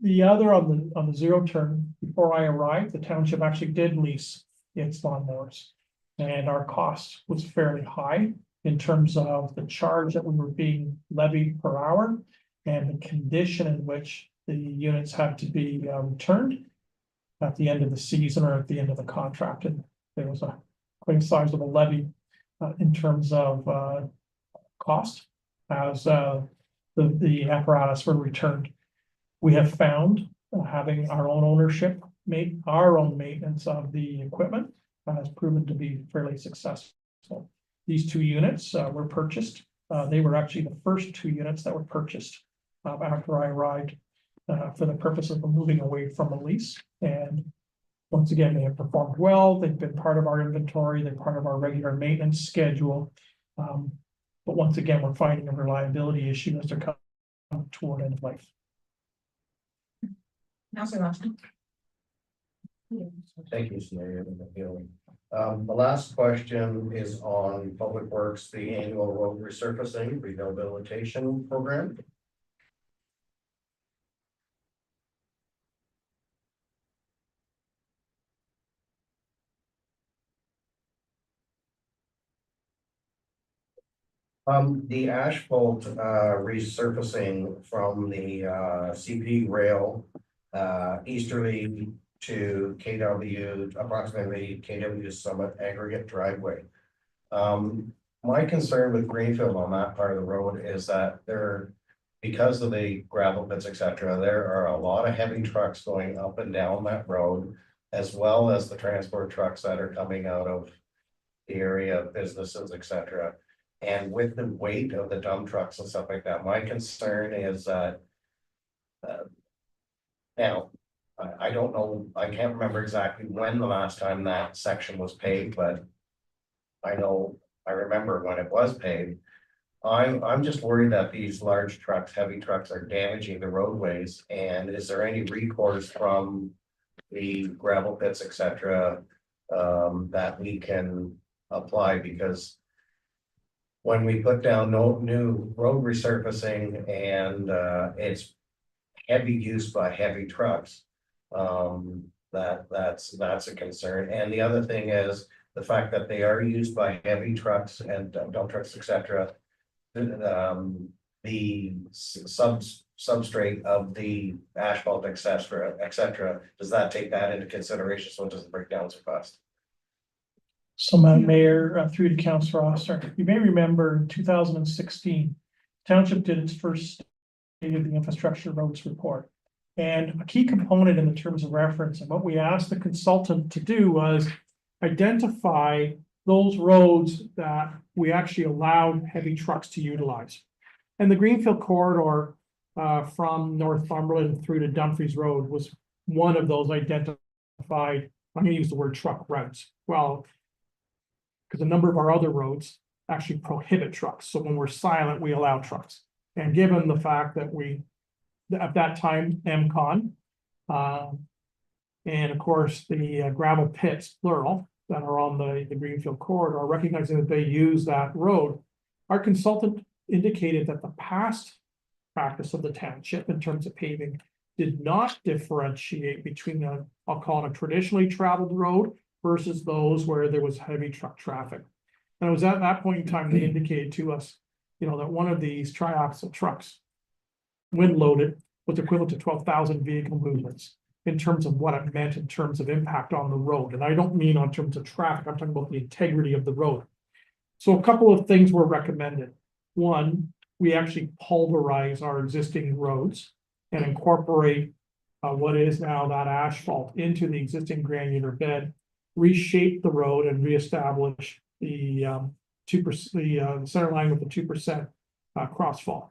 The other on the zero turn, before I arrived, the township actually did lease its lawnmowers. And our cost was fairly high in terms of the charge that we were being levied per hour and the condition in which the units had to be returned at the end of the season or at the end of the contract. And there was a quite sizable levy in terms of cost as the apparatus were returned. We have found having our own ownership, our own maintenance of the equipment has proven to be fairly successful. These 2 units were purchased. They were actually the first 2 units that were purchased after I arrived for the purpose of moving away from a lease. And once again, they have performed well. They've been part of our inventory. They're part of our regular maintenance schedule. But once again, we're finding a reliability issue as they're coming toward end of life. Councilor Lawson? Thank you, Scenario. The last question is on Public Works, the annual road resurfacing rehabilitation program. The asphalt resurfacing from the CP rail easterly to KW, approximately KW Summit aggregate driveway. My concern with Greenfield on that part of the road is that there because of the gravel pits, et cetera, there are a lot of heavy trucks going up and down that road, as well as the transport trucks that are coming out of the area of businesses, et cetera. And with the weight of the dump trucks and stuff like that, my concern is that now, I don't know, I can't remember exactly when the last time that section was paved, but I know, I remember when it was paved. I'm just worried that these large trucks, heavy trucks are damaging the roadways, and is there any recourse from the gravel pits, et cetera, that we can apply? Because when we put down no new road resurfacing and it's heavy use by heavy trucks, that's a concern. And the other thing is the fact that they are used by heavy trucks and dump trucks, et cetera. The substrate of the asphalt, et cetera, does that take that into consideration so it doesn't break down so fast? So, Madam Mayor, through to Councillor Oster, you may remember in 2016, Township did its first State of the Infrastructure Roads report. And a key component in the terms of reference, and what we asked the consultant to do was identify those roads that we actually allowed heavy trucks to utilize. And the Greenfield corridor from Northumberland through to Dumfries Road was one of those identified, I'm gonna use the word truck routes. Well, because a number of our other roads actually prohibit trucks. So when we're silent, we allow trucks. And given the fact that at that time, MCON, and of course, the gravel pits, plural, that are on the Greenfield corridor, recognizing that they use that road, our consultant indicated that the past practice of the township in terms of paving did not differentiate between I'll call it a traditionally traveled road versus those where there was heavy truck traffic. And it was at that point in time, they indicated to us, that one of these triaxle trucks, when loaded, was equivalent to 12,000 vehicle movements in terms of what it meant in terms of impact on the road. And I don't mean on terms of traffic, I'm talking about the integrity of the road. So a couple of things were recommended. One, we actually pulverize our existing roads and incorporate what is now that asphalt into the existing granular bed, reshape the road and reestablish the 2%, the center line with the 2% crossfall.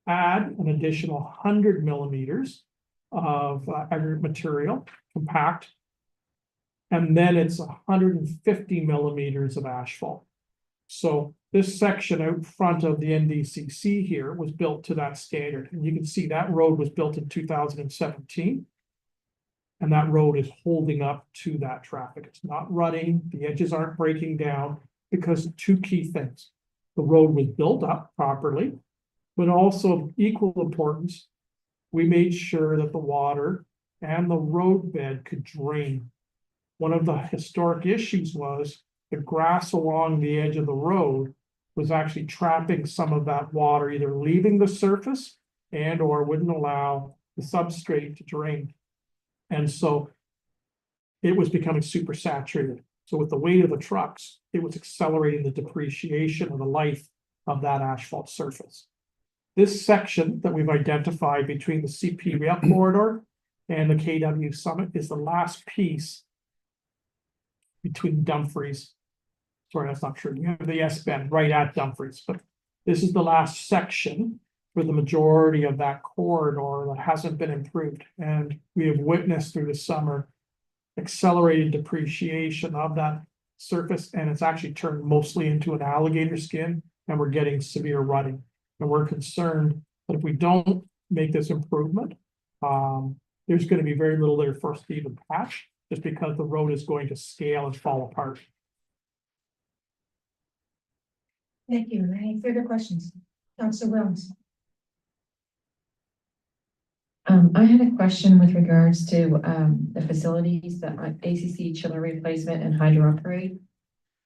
Add an additional 100 millimeters of aggregate material, compact, and then it's 150 millimeters of asphalt. So this section out front of the NDCC here was built to that standard, and you can see that road was built in 2017. And that road is holding up to that traffic. It's not rutting, the edges aren't breaking down, because two key things. The road was built up properly, but also of equal importance, we made sure that the water and the road bed could drain. One of the historic issues was the grass along the edge of the road was actually trapping some of that water, either leaving the surface and or wouldn't allow the substrate to drain. And so it was becoming super saturated. So with the weight of the trucks, it was accelerating the depreciation of the life of that asphalt surface. This section that we've identified between the CP rail corridor and the KW Summit is the last piece between Dumfries. Sorry, that's not true. You have the S-bend right at Dumfries, but this is the last section for the majority of that corridor that hasn't been improved. And we have witnessed through the summer accelerated depreciation of that surface, and it's actually turned mostly into an alligator skin, and we're getting severe rutting. And we're concerned that if we don't make this improvement, there's going to be very little there for us to even patch, just because the road is going to scale and fall apart. Thank you. Any further questions? Councillor Williams. I had a question with regards to the facilities, the ACC chiller replacement and hydro upgrade.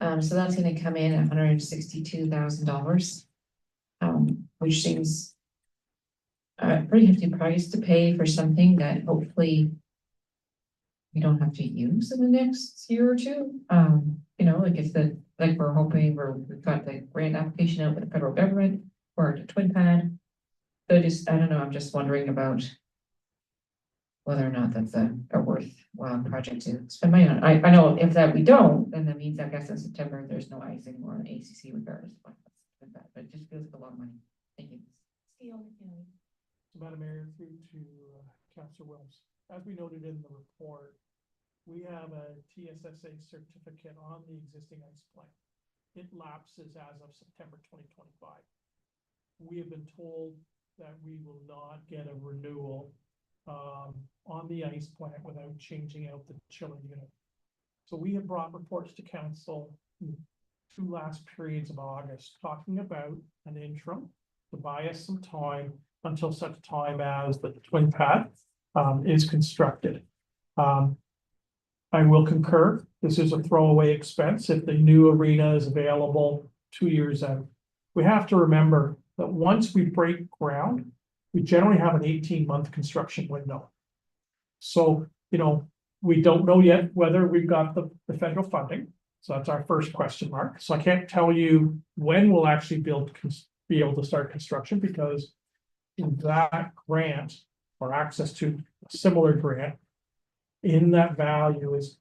So that's going to come in at $162,000, which seems a pretty hefty price to pay for something that hopefully we don't have to use in the next year or two. Like we're hoping we've got the grant application out with the federal government for the twin pad. So just, I don't know, I'm just wondering about whether or not that's a worthwhile project to spend money on. I know if that we don't, then that means, I guess in September, there's no ice anymore in ACC regardless of what that's about, but it just feels like a lot of money. Thank you. Madam Mayor, through to Councillor Wilms. As we noted in the report, we have a TSSA certificate on the existing ice plant. It lapses as of September 2025. We have been told that we will not get a renewal on the ice plant without changing out the chiller unit. So we have brought reports to council in the 2 last periods of August, talking about an interim to buy us some time until such time as the twin pad is constructed. I will concur, this is a throwaway expense if the new arena is available 2 years out. We have to remember that once we break ground, we generally have an 18-month construction window. So, you know, we don't know yet whether we've got the federal funding. So that's our first question mark. So I can't tell you when we'll actually be able to start construction, because in that grant or access to a similar grant, in that value is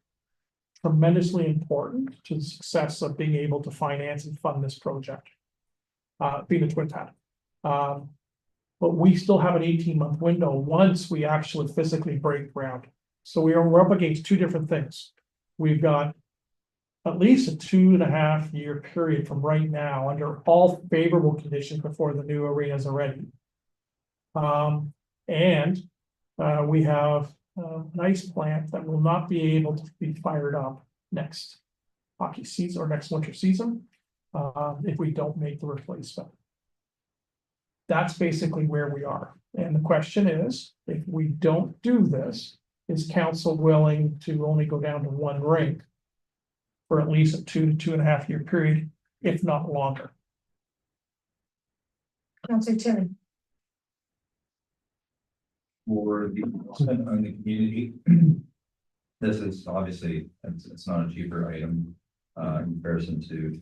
tremendously important to the success of being able to finance and fund this project. Being a twin pad. But we still have an 18-month window once we actually physically break ground. So we're up against 2 different things. We've got at least a 2.5 year period from right now under all favorable conditions before the new arenas are ready. We have an ice plant that will not be able to be fired up next hockey season or next winter season if we don't make the replacement. That's basically where we are. And the question is, if we don't do this, is council willing to only go down to 1 rink for at least a 2 to 2.5 year period, if not longer? Councillor Tilly. For the investment on the community. This is obviously, it's not a cheaper item, in comparison to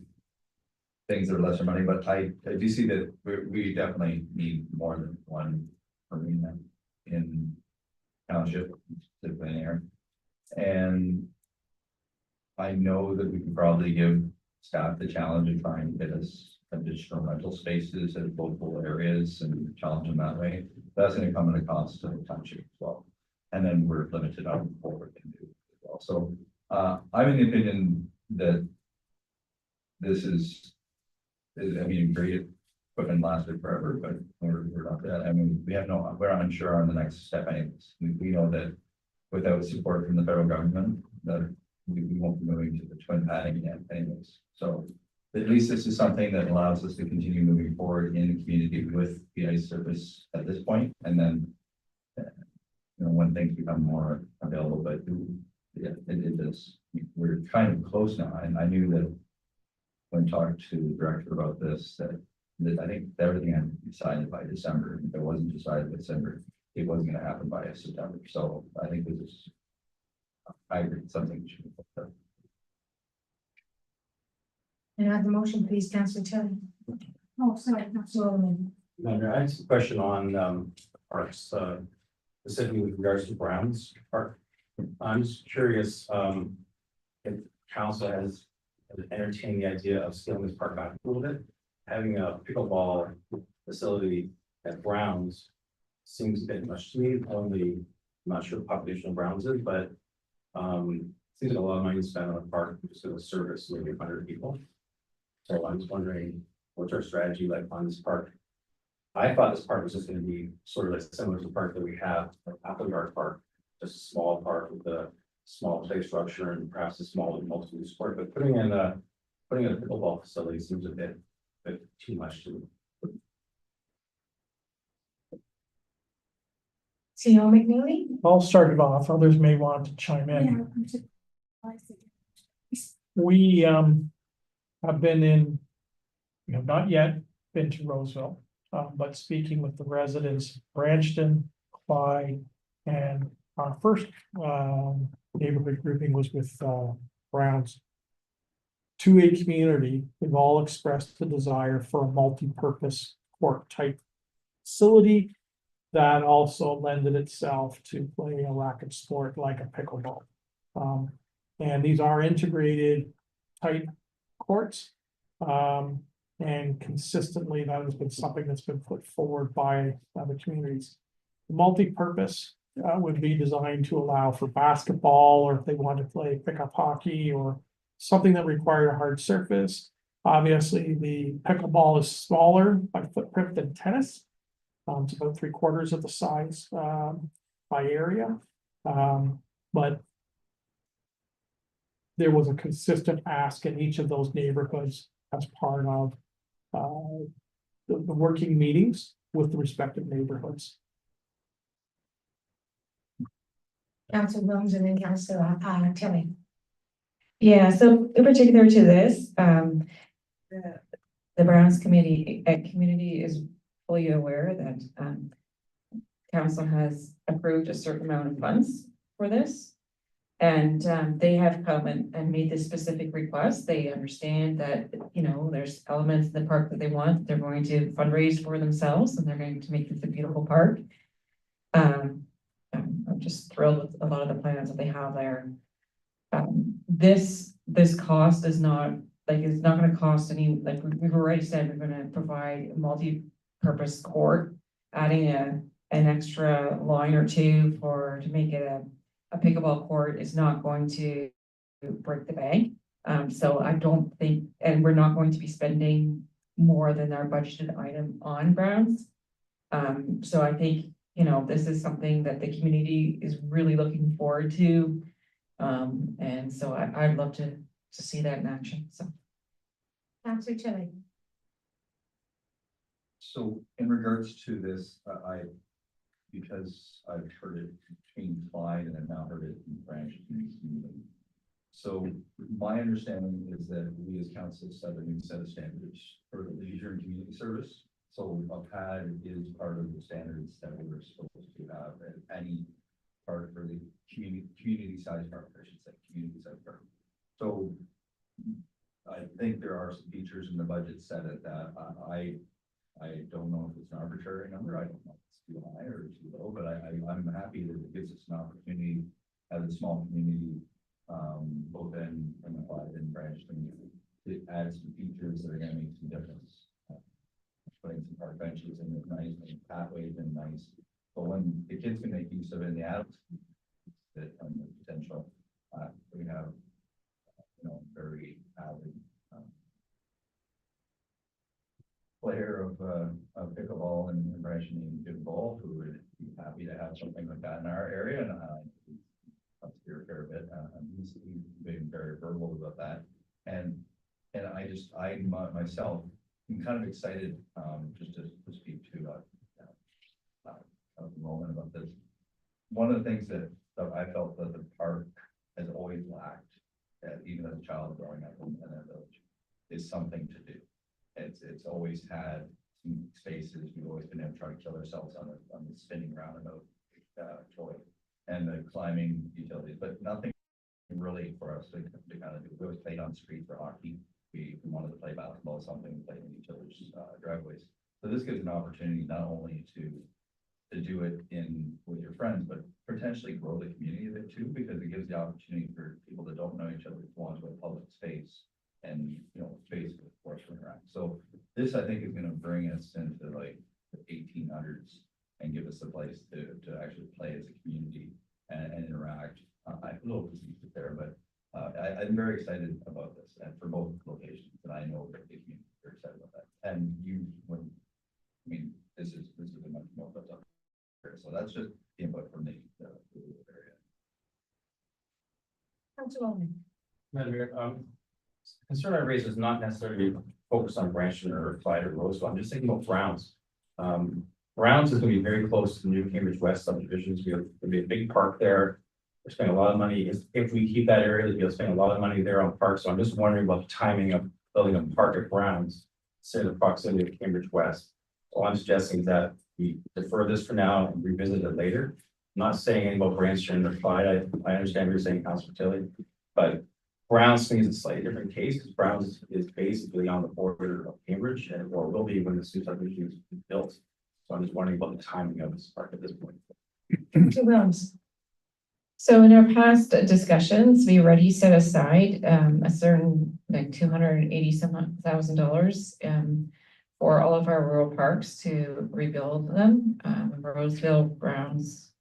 things that are lesser money, but I do see that we definitely need more than 1 arena in township, specifically in here. And I know that we can probably give staff the challenge of trying to get us additional rental spaces at local areas and challenge them that way. That's going to come at a cost to the township as well. And then we're limited on what we can do as well. So I'm in the opinion that this is, I mean, great equipment lasted forever, but we're not that. I mean, we're unsure on the next step anyways. We know that without support from the federal government, that we won't be moving to the twin padding again anyways. So at least this is something that allows us to continue moving forward in the community with the ice surface at this point. And then, you know, when things become more available, but yeah, it is, we're kind of close now. And I knew that when talking to the director about this, that I think everything had to be decided by December. If it wasn't decided by December, it wasn't going to happen by September. So I think this is, I agree, something we should be looked at. And I have the motion, please, Councillor Tilly. Oh, sorry, Councillor Overman. Mayor, I have a question on parks, specifically with regards to Browns Park. I'm just curious if council has entertained the idea of scaling this park back a little bit. Having a pickleball facility at Browns seems a bit much to me. Only, I'm not sure the population of Browns is, but seems like a lot of money spent on a park just to service maybe 100 people. So I'm just wondering, what's our strategy like on this park? I thought this park was just going to be sort of like similar to the park that we have, like Appleyard Park, just a small park with a small play structure and perhaps a small multiple sport. But putting in a pickleball facility seems a bit too much to me. CEO McNeely. I'll start it off, others may want to chime in. We have been in, we have not yet been to Roseville, but speaking with the residents of Branston, Clyde, and our first neighborhood grouping was with Browns. To a community, they've all expressed the desire for a multi-purpose court type facility that also lended itself to playing a racket sport like a pickleball. And these are integrated tight courts. And consistently, that has been something that's been put forward by the communities. Multi-purpose would be designed to allow for basketball, or if they want to play pickup hockey or something that required a hard surface. Obviously, the pickleball is smaller by footprint than tennis. It's about 3/4 of the size by area. But there was a consistent ask in each of those neighborhoods as part of the working meetings with the respective neighborhoods. Council Williams and then Council Tilly. Yeah, so in particular to this, the Browns committee, community is fully aware that, council has approved a certain amount of funds for this. And, they have come and made this specific request. They understand that, you know, there's elements in the park that they want. They're going to fundraise for themselves and they're going to make this a beautiful park. I'm just thrilled with a lot of the plans that they have there. This cost is not, like, it's not gonna cost any, like, we've already said, we're gonna provide a multi-purpose court, adding an extra line or two to make it a pickleball court is not going to break the bank. So I don't think, and we're not going to be spending more than our budgeted item on grounds. So I think, you know, this is something that the community is really looking forward to. And so I'd love to see that in action, so. Council Tilly. So in regards to this, because I've heard it between Clyde and I've now heard it in Branch. So my understanding is that we as council set a new set of standards for the leisure and community service. So a pad is part of the standards that we're supposed to have at any part for the community size park, I should say, community size park. So I think there are some features in the budget set at that. I don't know if it's an arbitrary number. I don't know if it's too high or too low, but I'm happy that it gives us an opportunity as a small community, both in the Clyde and Branch community, to add some features that are going to make some difference. Putting some park benches in it nice, and pathways in nice. But when the kids can make use of it in the adults, that the potential, we have, you know, very avid player of pickleball and Branch named Jim Ball, who would be happy to have something like that in our area, and up here a fair bit. He's been very verbal about that, and I myself am kind of excited just to speak to a moment about this. One of the things that I felt that the park has always lacked, even as a child growing up in a village, is something to do. It's always had some spaces. We've always been able to try to kill ourselves on the spinning roundabout toy and the climbing utilities, but nothing really for us to kind of do. We always played on the street for hockey. We wanted to play basketball, something we played in each other's driveways. So this gives an opportunity not only to do it with your friends, but potentially grow the community a bit too, because it gives the opportunity for people that don't know each other to want to a public space and, you know, space with force interact. So this, I think, is going to bring us into like the 1800s and give us a place to actually play as a community and interact. I little facetious there, but I'm very excited about this and for both locations, and I know that the community is very excited about that. And this is a much more built up area. So that's just the input from the area. Council Bowman. Madam Mayor, concern I raised is not necessarily focused on Branch or Clyde or Roseville. I'm just thinking about Browns. Browns is going to be very close to the new Cambridge West subdivisions. There'll be a big park there. We're spending a lot of money. If we keep that area, we'll spend a lot of money there on parks. So I'm just wondering about the timing of building a park at Browns, say the proximity of Cambridge West. All I'm suggesting is that we defer this for now and revisit it later. I'm not saying anything about Branch or Clyde. I understand what you're saying, Councilor Tilly, but Browns thing is a slightly different case because Browns is basically on the border of Cambridge, or will be when the new subdivision is built. So I'm just wondering about the timing of this park at this point. Councillor Williams. So in our past discussions, we already set aside a certain like $280,000 for all of our rural parks to rebuild them, Roseville, Browns,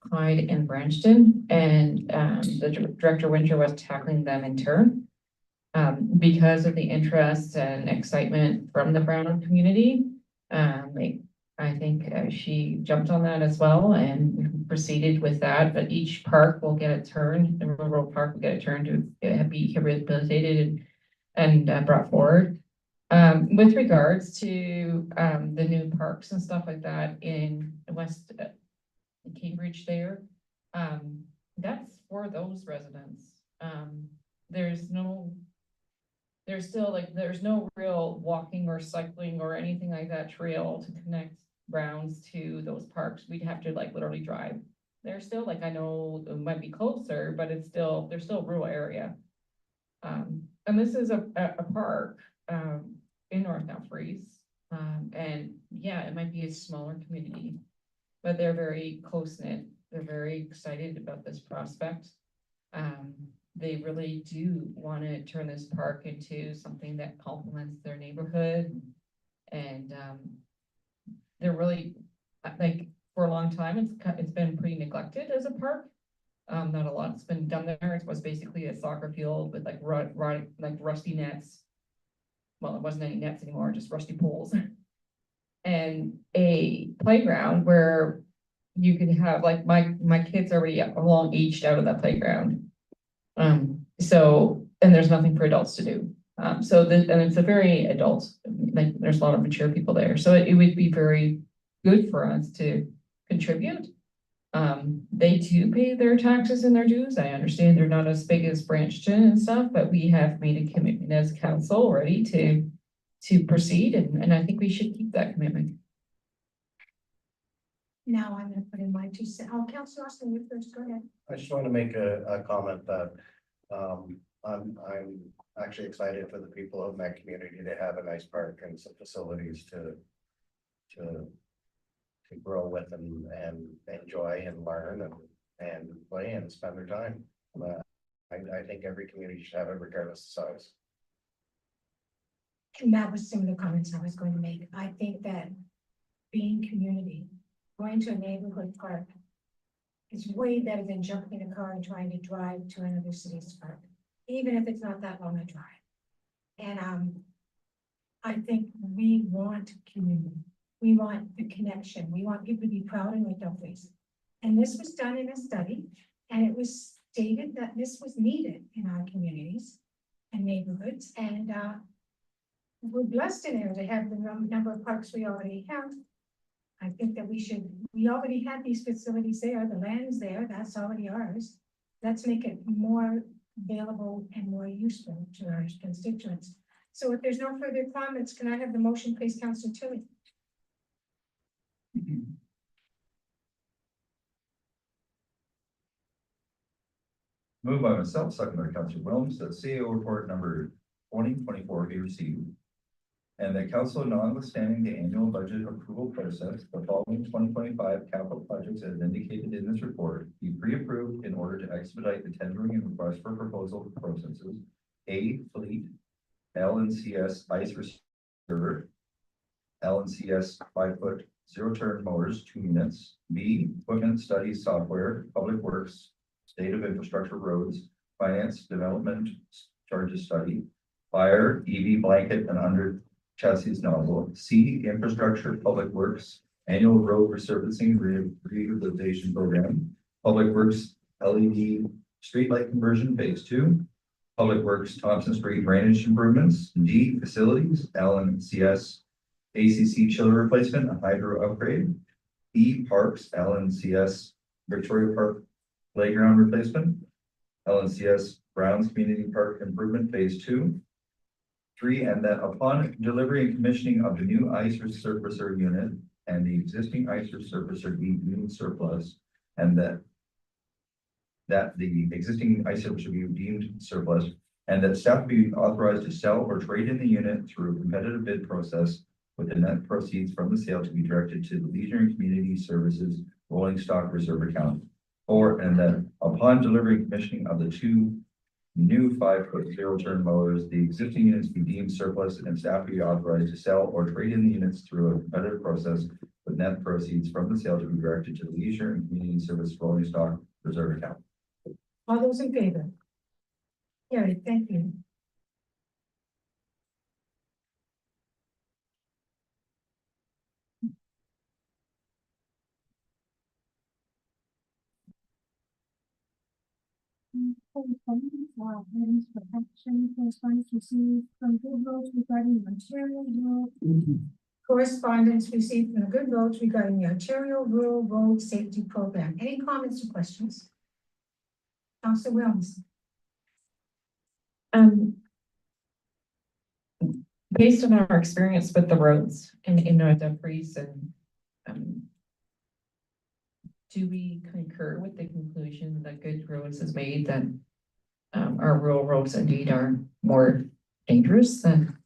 Clyde and Branston, and the Director Winter was tackling them in turn. Because of the interest and excitement from the Brown community, I think she jumped on that as well and we proceeded with that, but each park will get a turn, the rural park will get a turn to be rehabilitated and brought forward. With regards to the new parks and stuff like that in West Cambridge there, that's for those residents. There's no real walking or cycling or anything like that trail to connect Browns to those parks. We'd have to like literally drive. They're still like, I know it might be closer, but they're still rural area. And this is a park, in North Dumfries. And yeah, it might be a smaller community, but they're very close knit. They're very excited about this prospect. They really do want to turn this park into something that complements their neighborhood. And they're really, like, for a long time, it's been pretty neglected as a park. Not a lot's been done there. It was basically a soccer field with like rusty nets. Well, it wasn't any nets anymore, just rusty poles. And a playground where you could have, like, my kids already long aged out of that playground. And there's nothing for adults to do. And it's a very adult, like, there's a lot of mature people there. So it would be very good for us to contribute. They do pay their taxes and their dues. I understand they're not as big as Branston and stuff, but we have made a commitment as council already to proceed, and I think we should keep that commitment. Now I'm gonna put in my 2 cents. Oh, Councillor Austin, you first, go ahead. I just want to make a comment that I'm actually excited for the people of my community to have a nice park and some facilities to grow with and enjoy and learn and play and spend their time. I think every community should have it regardless of size. And that was some of the comments I was going to make. I think that being community, going to a neighborhood park is way better than jumping in a car and trying to drive to another city's park, even if it's not that long a drive. And I think we want community. We want the connection. We want people to be proud and lift up face. And this was done in a study, and it was stated that this was needed in our communities and neighborhoods. And we're blessed in there to have the number of parks we already have. I think that we already have these facilities there, the land's there, that's already ours. Let's make it more available and more useful to our constituents. So if there's no further comments, can I have the motion, please, Councillor Tilley? Moved by myself, second by Councillor Williams, that CEO report number 2024 be received. And that council, notwithstanding the annual budget approval process, the following 2025 capital projects as indicated in this report be pre-approved in order to expedite the tendering and request for proposal processes. A, fleet, LNCS ice receiver, LNCS 5-foot zero-turn mowers, 2 units. B, equipment studies software, public works, state of infrastructure roads, finance development charges study, fire, EV blanket and under chassis nozzle. C, infrastructure, public works, annual road resurfacing rehabilitation program, public works, LED streetlight conversion phase 2, public works, Thompson Street drainage improvements. D, facilities, LNCS ACC chiller replacement, a hydro upgrade. E, parks, LNCS Victoria Park playground replacement, LNCS Browns Community Park improvement phase 2. 3, and that upon delivery and commissioning of the new ice resurfacer unit and the existing ice resurfacer be deemed surplus, and that the existing ice resurfacer be deemed surplus, and that staff be authorized to sell or trade in the unit through a competitive bid process with the net proceeds from the sale to be directed to the Leisure and Community Services Rolling Stock Reserve Account. Or, and then upon delivery and commissioning of the two new 5-foot zero-turn mowers, the existing units be deemed surplus and staff be authorized to sell or trade in the units through a competitive process with net proceeds from the sale to be directed to the Leisure and Community Service Rolling Stock Reserve Account. All those in favor? Carried, thank you. Items for action, correspondence received from Good Roads regarding the Ontario Rural. Correspondence received from the Good Roads regarding the Ontario Rural Road Safety Program. Any comments or questions? Councilor Williams. Based on our experience with the roads in North Dumfries and, do we concur with the conclusion that Good Roads has made that, our rural roads indeed are more dangerous than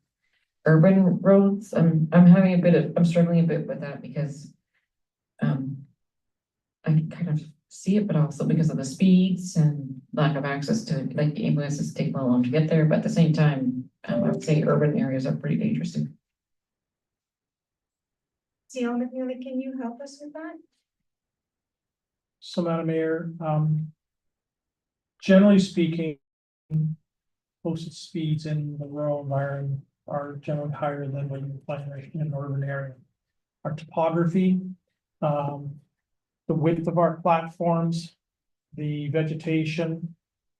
urban roads? I'm struggling a bit with that because, I kind of see it, but also because of the speeds and lack of access to, like, ambulances take a long to get there, but at the same time, I would say urban areas are pretty dangerous too. Zion McNeely, can you help us with that? So, Madam Mayor, generally speaking, posted speeds in the rural environment are generally higher than what you find in an urban area. Our topography, the width of our platforms, the vegetation,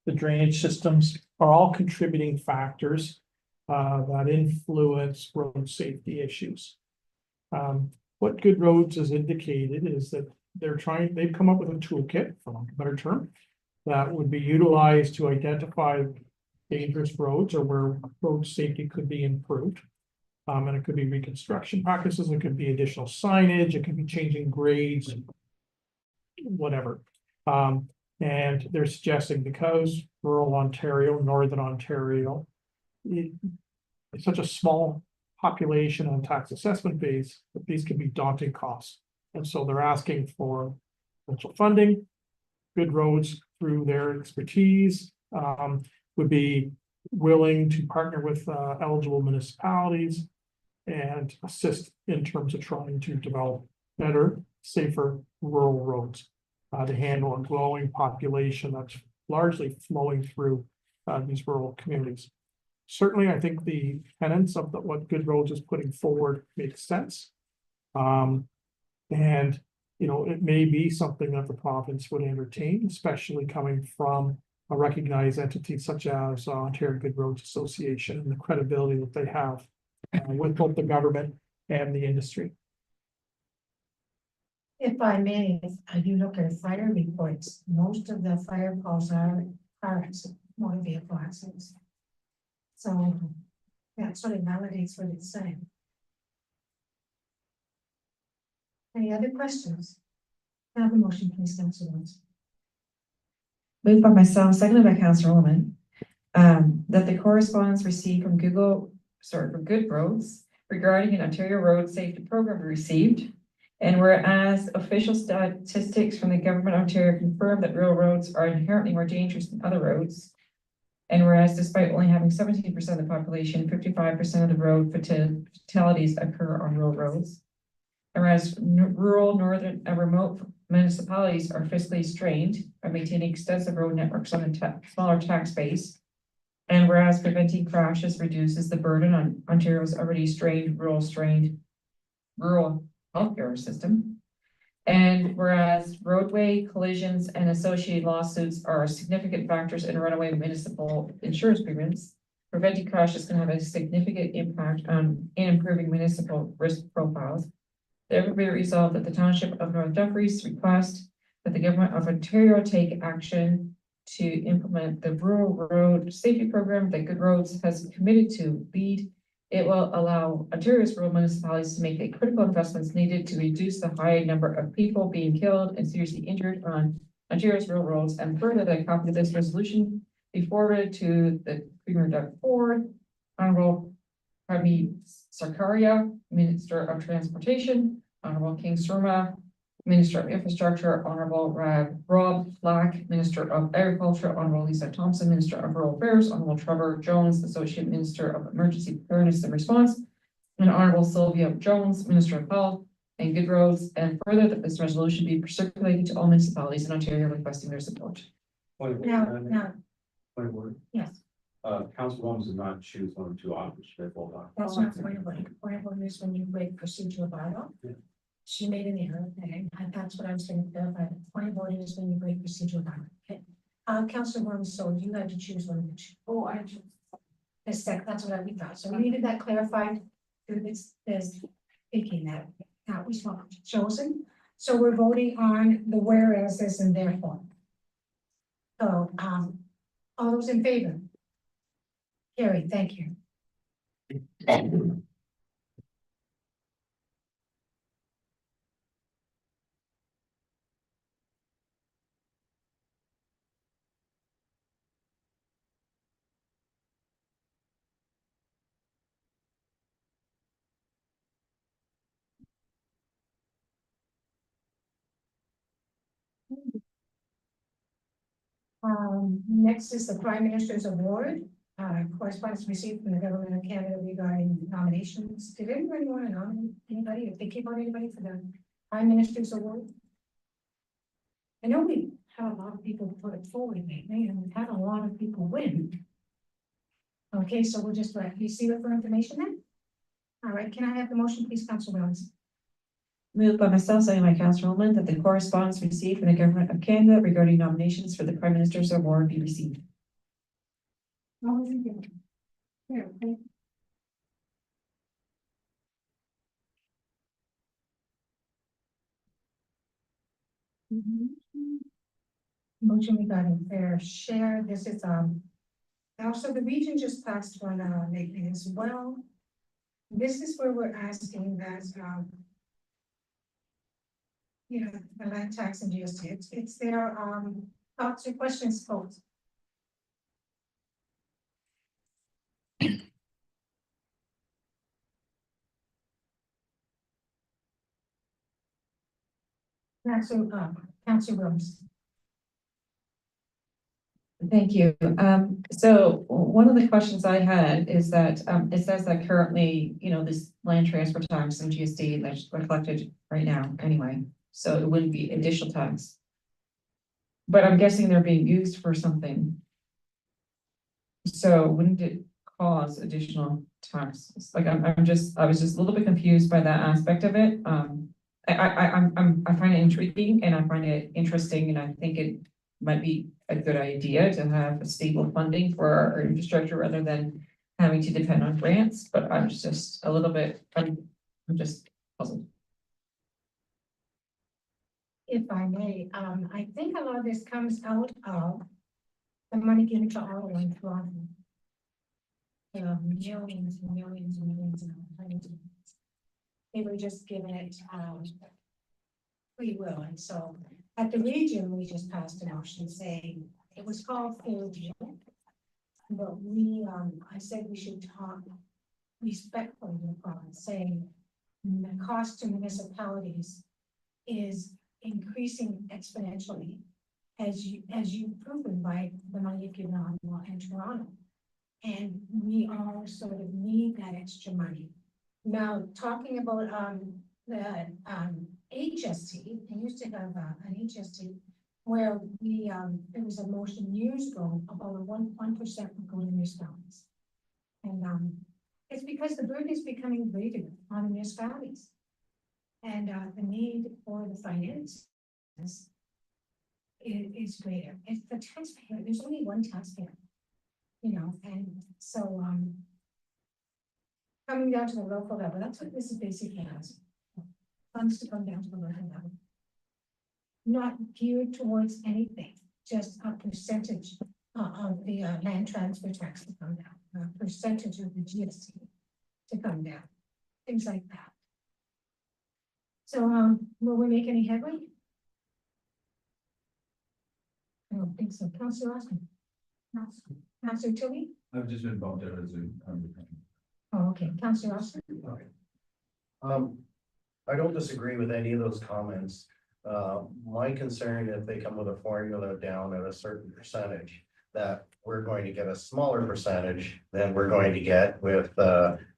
the drainage systems are all contributing factors that influence road safety issues. What Good Roads has indicated is that they've come up with a toolkit, for lack of a better term, that would be utilized to identify dangerous roads or where road safety could be improved. And it could be reconstruction practices, it could be additional signage, it could be changing grades, whatever. And they're suggesting because rural Ontario, Northern Ontario, it's such a small population on tax assessment base that these can be daunting costs. And so they're asking for potential funding. Good Roads, through their expertise, would be willing to partner with eligible municipalities and assist in terms of trying to develop better, safer rural roads to handle a growing population that's largely flowing through these rural communities. Certainly, I think the tenets of what Good Roads is putting forward makes sense. And, you know, it may be something that the province would entertain, especially coming from a recognized entity such as Ontario Good Roads Association and the credibility that they have with both the government and the industry. If I may, I do look at fire reports. Most of the fire calls are car accidents, motor vehicle accidents. So that sort of validates what it's saying. Any other questions? Can I have a motion, please, Councilor Williams? Moved by myself, seconded by Councilor Holman, that the correspondence received from from Good Roads regarding an Ontario Road Safety Program be received. And whereas official statistics from the Government of Ontario confirm that rural roads are inherently more dangerous than other roads. And whereas despite only having 17% of the population, 55% of the road fatalities occur on rural roads. And whereas rural, northern, and remote municipalities are fiscally strained by maintaining extensive road networks on a smaller tax base. And whereas preventing crashes reduces the burden on Ontario's already strained rural healthcare system. And whereas roadway collisions and associated lawsuits are significant factors in runaway municipal insurance premiums, preventing crashes can have a significant impact in improving municipal risk profiles. Therefore, be resolved that the Township of North Dumfries request that the Government of Ontario take action to implement the Rural Road Safety Program that Good Roads has committed to lead. It will allow Ontario's rural municipalities to make the critical investments needed to reduce the high number of people being killed and seriously injured on Ontario's rural roads, and further that a copy of this resolution be forwarded to the Premier Doug Ford, Honorable Ravi Sarkaria, Minister of Transportation, Honorable King Surma, Minister of Infrastructure, Honorable Rob Black, Minister of Agriculture, Honorable Lisa Thompson, Minister of Rural Affairs, Honorable Trevor Jones, Associate Minister of Emergency Preparedness and Response, and Honorable Sylvia Jones, Minister of Health and Good Roads, and further that this resolution be circulated to all municipalities in Ontario requesting their support. Now, Point of order. yes, Council Williams did not choose one of two options, should I hold on? that's not point of order. Point of order is when you break procedural bylaw. Yeah. She made an error, and that's what I was going to clarify. Point of order is when you break procedural bylaw. Okay. Councilor Worms, so you had to choose one of the two. Oh, I chose. That's what we thought. So we needed that clarified through this speaking that was not chosen. So we're voting on the whereases and therefore. So, all those in favor? Carrie, thank you. Next is the Prime Minister's Award, correspondence received from the Government of Canada regarding nominations. Did anybody want to nominate anybody, if they keep on anybody for the Prime Minister's Award? I know we had a lot of people put it forward lately, and we've had a lot of people win. Okay, so we'll just let you see it for information then. All right, can I have the motion, please, Councilor Williams? Moved by myself, second by Councillor Holman, that the correspondence received from the Government of Canada regarding nominations for the Prime Minister's Award be received. Here, okay. Motion regarding fair share. This is, also the region just passed one, lately as well. This is where we're asking that, you know, the land tax and GST, it's their, thoughts or questions, folks. Councilor Williams. Thank you. So one of the questions I had is that, it says that currently, you know, this land transfer tax and GST that's reflected right now anyway, so it wouldn't be additional tax. But I'm guessing they're being used for something. So wouldn't it cause additional taxes? Like, I was just a little bit confused by that aspect of it. I find it intriguing and I find it interesting, and I think it might be a good idea to have a stable funding for our infrastructure rather than having to depend on grants, but I'm just a little bit, I'm just puzzled. If I may, I think a lot of this comes out of the money given to Ottawa and Toronto. Millions and millions and millions and millions. They were just given it, free will, and so at the region, we just passed a motion saying it was called fair deal. But we, I said we should talk respectfully to the province, saying the cost to municipalities is increasing exponentially as you've proven by the money you've given Ottawa and Toronto. And we all sort of need that extra money. Now, talking about the HST, I used to have an HST where we there was a motion years ago about a 1% would go to municipalities. And it's because the burden is becoming greater on the municipalities. And the need for the finance is greater. It's the taxpayer, there's only one taxpayer. You know, and so coming down to the local level, that's what this is basically asking. Funds to come down to the local level. Not geared towards anything, just a percentage of the land transfer tax to come down, a percentage of the GST to come down, things like that. So, will we make any headway? I don't think so. Councilor Austin? No. Councilor Tilly? I've just been bumped out as a. Oh, okay, Councillor Austin? Um, I don't disagree with any of those comments. My concern, if they come with a formula down at a certain percentage, that we're going to get a smaller percentage than we're going to get with,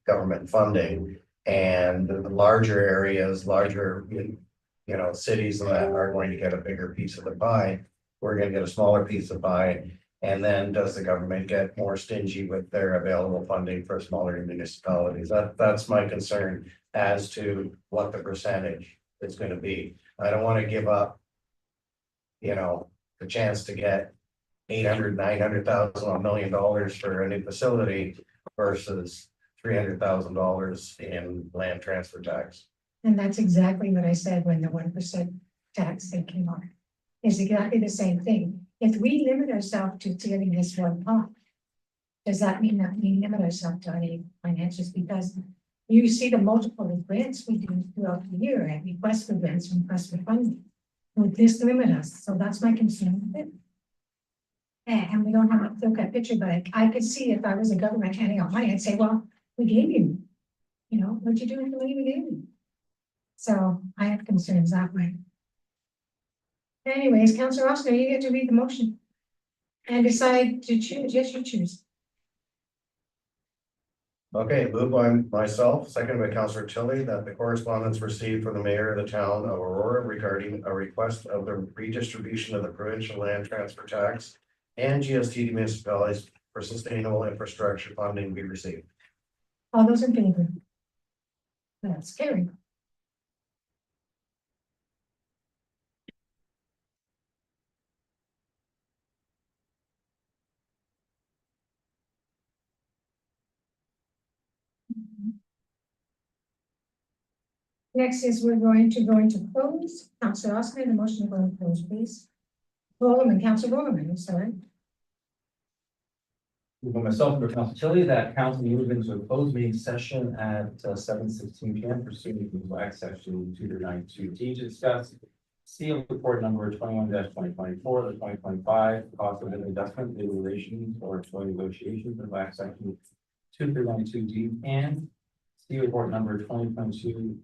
government funding. And the larger areas, larger, cities that are going to get a bigger piece of the pie. We're gonna get a smaller piece of pie. And then does the government get more stingy with their available funding for smaller municipalities? That's my concern as to what the percentage is gonna be. I don't wanna give up, the chance to get 800, 900,000, $1 million for a new facility versus $300,000 in land transfer tax. And that's exactly what I said when the 1% tax thing came on. It's exactly the same thing. If we limit ourselves to getting this one pot, does that mean that we limit ourselves to any financials? Because you see the multiple of grants we do throughout the year and request for grants, request for funding. Would this limit us? So that's my concern with it. And we don't have a clear-cut picture, but I could see if I was a government handing out money, I'd say, well, we gave you, what'd you do with the money we gave you? So I have concerns that way. Anyways, Councillor Oscar, you get to read the motion and decide to choose. Yes, you choose. Okay, moved by myself, seconded by Councillor Tilley, that the correspondence received from the mayor of the town of Aurora regarding a request of the redistribution of the provincial land transfer tax and GST to municipalities for sustainable infrastructure funding be received. All those in favor? That's carried. Next is we're going to go into close. Councillor Oscar, the motion to go into close, please. Roland, Councillor Roland, I'm sorry. Moved by myself, for Council Tilly, that council move into a closed meeting session at 7:16 p.m. pursuant to Act Section 292D to discuss seal report number 21-2024, the 2025 cost of living adjustment, labor relations or employee negotiations of Act Section 292D and seal report number 2022-2024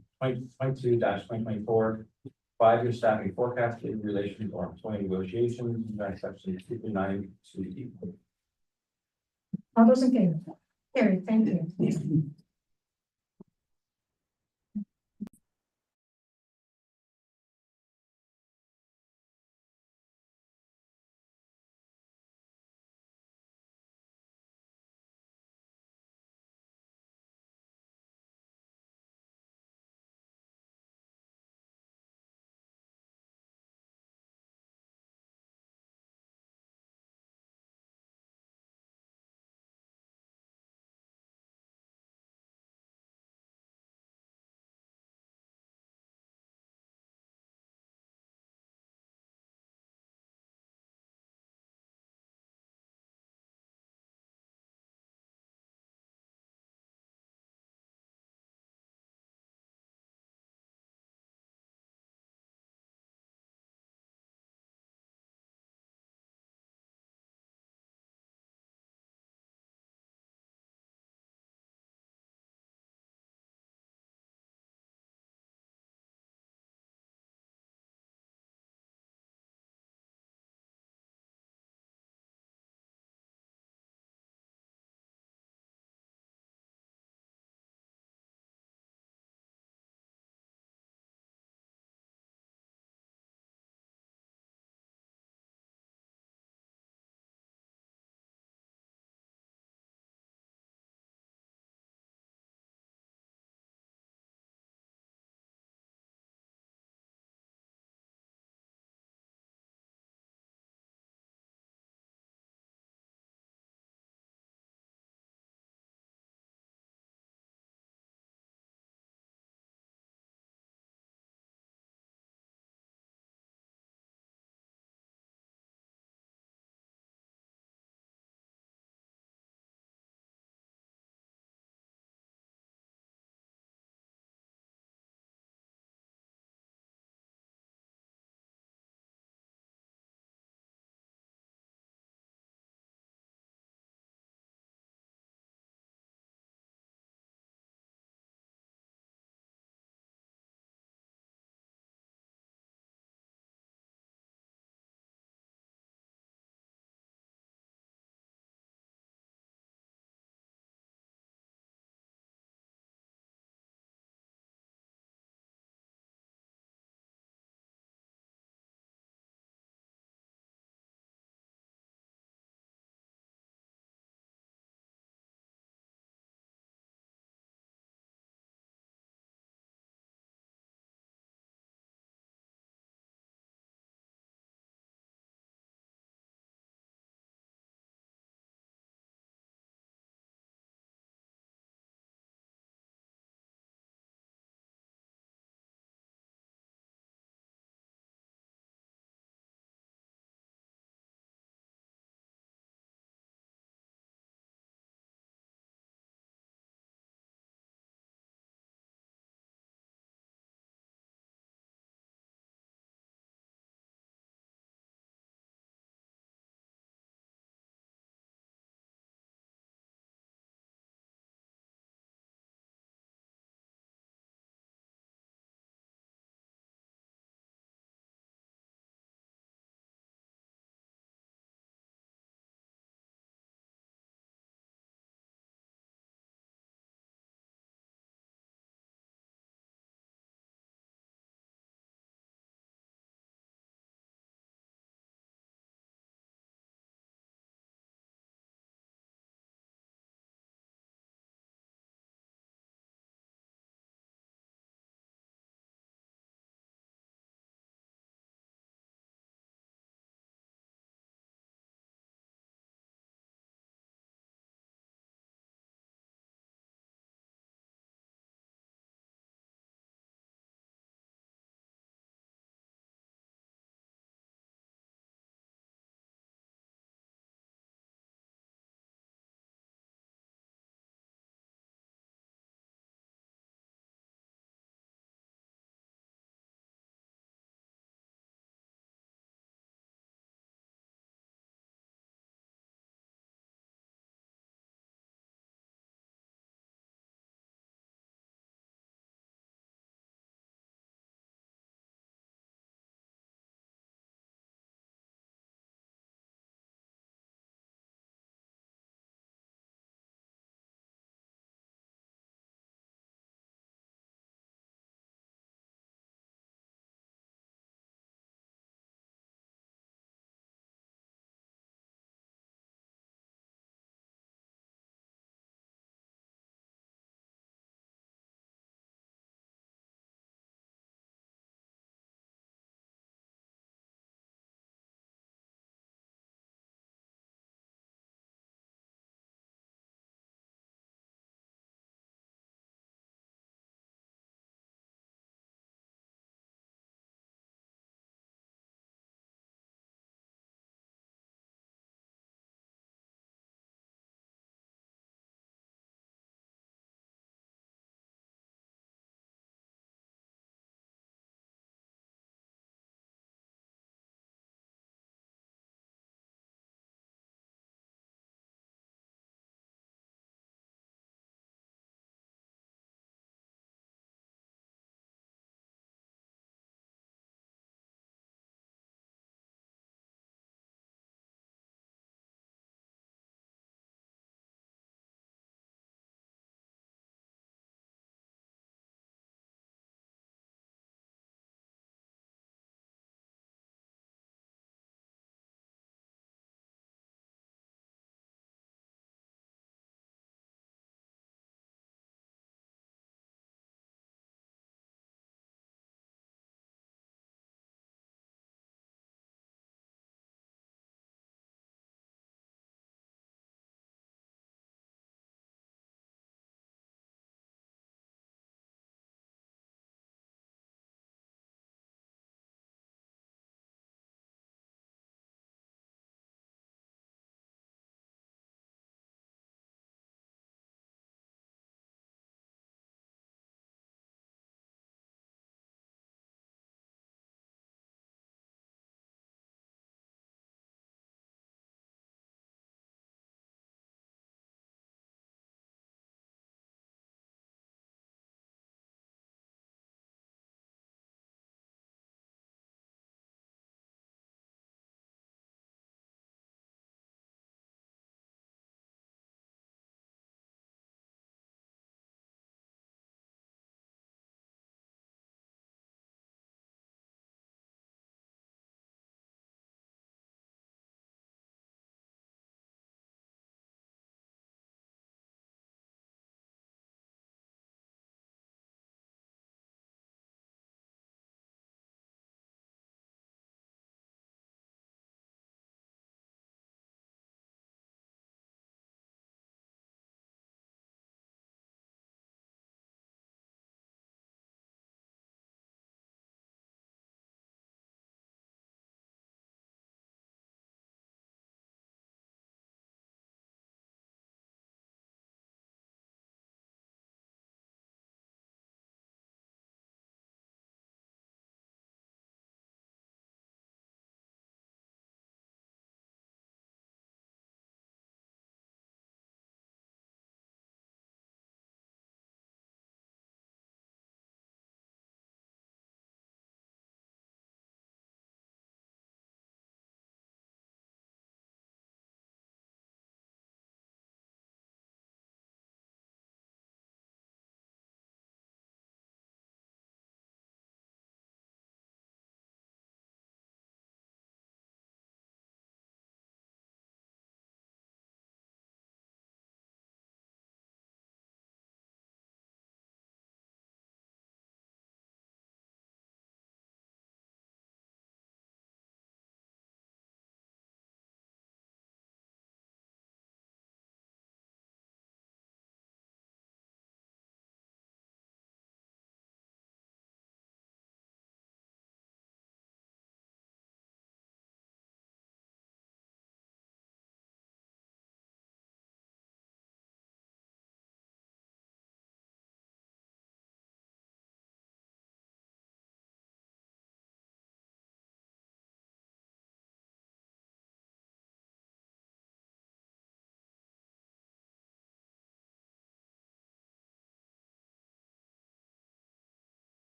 5-year staffing forecast, labor relations or employee negotiations of Act Section 292D. All those in favor? Carried, thank you.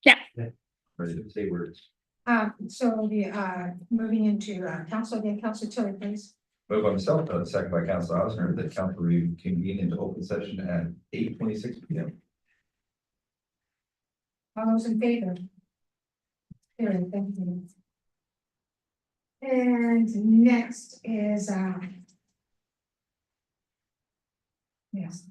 Ready to say words. So we'll be, moving into, council again, Council Tilly, please. Moved by myself, second by Council Osmer, that council reconvene into open session at 8:26 P.M. All those in favor? Carried, thank you. And next is, yes.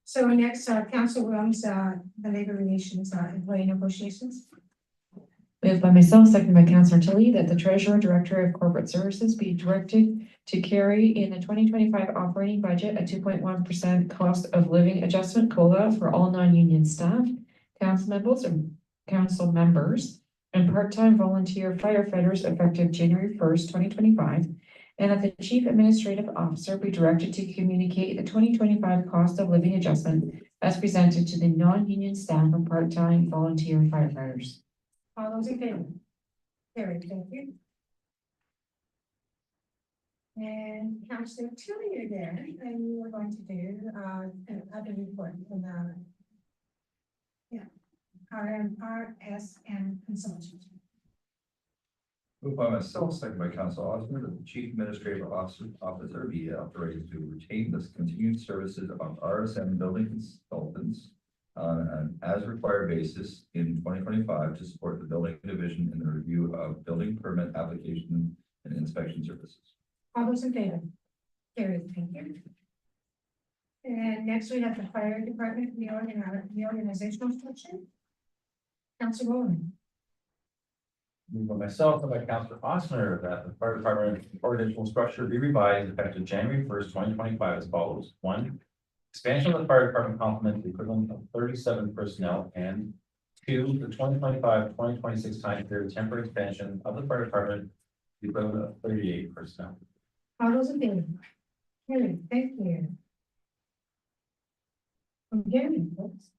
So next, Council Williams, the labor relations, employee negotiations. Moved by myself, seconded by Councillor Tilly, that the Treasurer Director of Corporate Services be directed to carry in the 2025 operating budget a 2.1% cost of living adjustment COLA for all non-union staff, council members, and part-time volunteer firefighters effective January 1st, 2025, and that the Chief Administrative Officer be directed to communicate the 2025 cost of living adjustment as presented to the non-union staff and part-time volunteer firefighters. All those in favor? Carried, thank you. And Councillor Tilly, you're there, and you are going to do, an other report from the, RSM consultant. Moved by myself, second by Council Osmer, that the Chief Administrative Officer be authorized to retain the continued services of RSM building consultants on an as-required basis in 2025 to support the building division in the review of building permit application and inspection services. All those in favor? Carried, thank you. And next we have the fire department, the organizational structure. Council Rowland. Moved by myself and by Councillor Osmer that the fire department organizational structure be revised effective January 1st, 2025 as follows. 1. Expansion of the fire department complement the equivalent of 37 personnel, and 2. The 2025-2026 time period temporary expansion of the fire department the equivalent of 38 personnel. All those in favor? Carried, thank you. Okay, folks.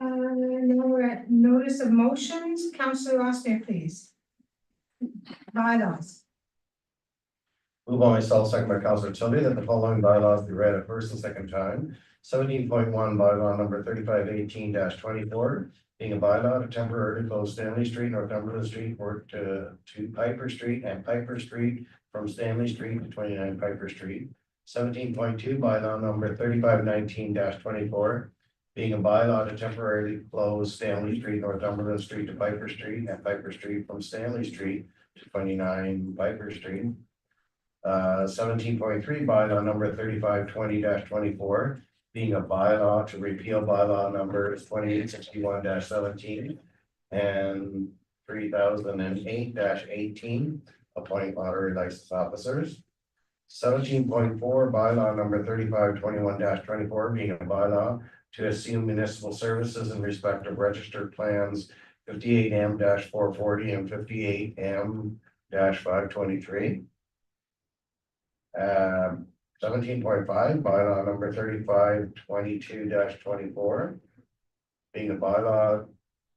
Now we're at notice of motions. Councillor Osmer, please. Bylaws. Moved by myself, second by Councillor Tilly, that the following bylaws be read a first and second time. 17.1 bylaw number 3518-24, being a bylaw to temporarily close Stanley Street, Northumberland Street, or to Piper Street and Piper Street from Stanley Street to 29 Piper Street. 17.2 bylaw number 3519-24, being a bylaw to temporarily close Stanley Street, Northumberland Street to Piper Street and Piper Street from Stanley Street to 29 Piper Street. 17.3 bylaw number 3520-24, being a bylaw to repeal bylaw numbers 2861-17 and 3008-18, appointing lottery license officers. 17.4 bylaw number 3521-24, being a bylaw to assume municipal services in respect of registered plans 58M-440 and 58M-523. 17.5 bylaw number 3522-24, being a bylaw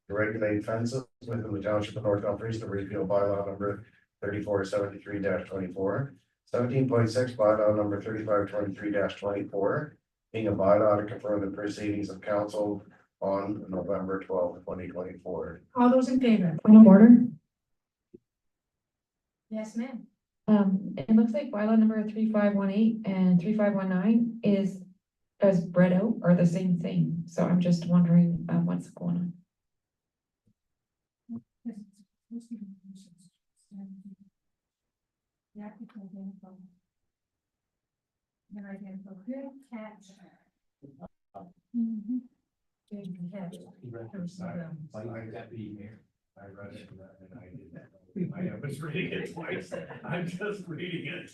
to regulate fences within the township of North Dumfries, to repeal bylaw number 3473-24. 17.6 bylaw number 3523-24, being a bylaw to confirm the proceedings of council on November 12th, 2024. All those in favor? Point of order. Yes, ma'am. It looks like bylaw number 3518 and 3519 is as spread out are the same thing. So I'm just wondering what's going on. Yeah. Good catch. Mhm. Good catch. My deputy mayor. I read it and I did that. I was reading it twice. I'm just reading it.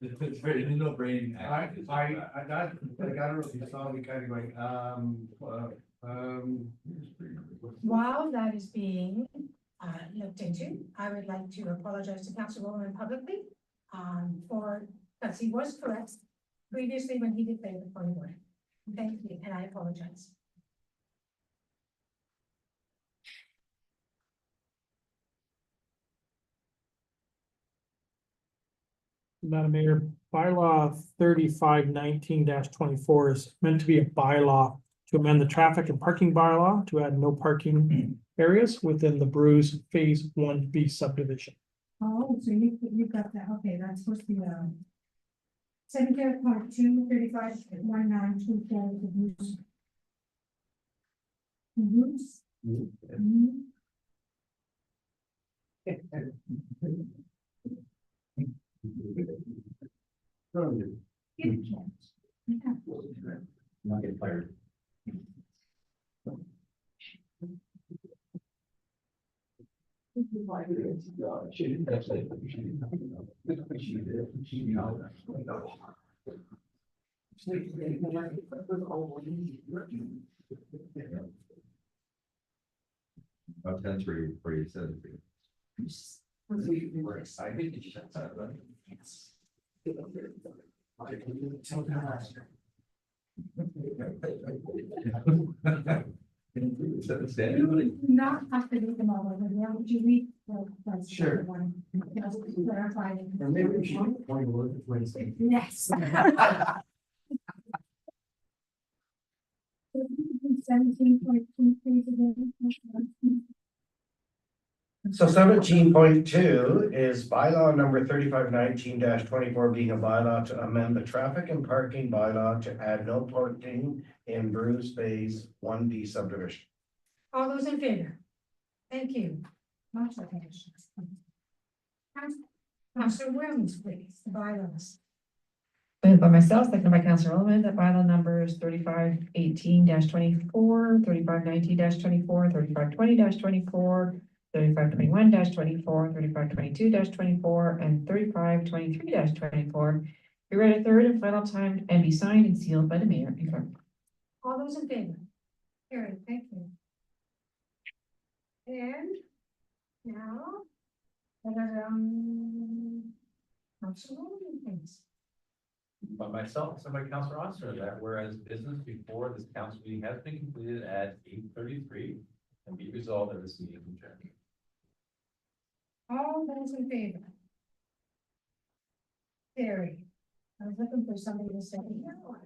It's very, there's no brain. I got it, you saw me kind of going, While that is being looked into, I would like to apologize to Councilor Rowland publicly because he was correct previously when he declared the point of order. Thank you, and I apologize. Madam Mayor, bylaw 3519-24 is meant to be a bylaw to amend the traffic and parking bylaw to add no parking areas within the Bruce Phase 1B subdivision. Oh, so you've got that, okay, that's supposed to be, 17.2, 351924, the Bruce. Bruce? Mhm. Not get fired. About 10 where you said. We were excited to shut that, right? Stand. Not have to read them all over, yeah, would you read the Sure. one? Just to clarify. Or maybe we should point to work Wednesday. Yes. 17.23. So 17.2 is bylaw number 3519-24 being a bylaw to amend the traffic and parking bylaw to add no parking in Bruce Phase 1B subdivision. All those in favor? Thank you. Councillor Williams, please, the bylaws. Moved by myself, seconded by Councillor Holman, that bylaw numbers 3518-24, 3519-24, 3520-24, 3521-24, 3522-24, and 3523-24 be read a third and final time and be signed and sealed by the mayor and clerk. All those in favor? Carried, thank you. And now, Councillor Williams, please. By myself, and by Councilor Oster, that whereas business before this council meeting has been completed at 8:33 and be resolved that this meeting is adjourned. All those in favor? Carried. I was looking for somebody to say, no.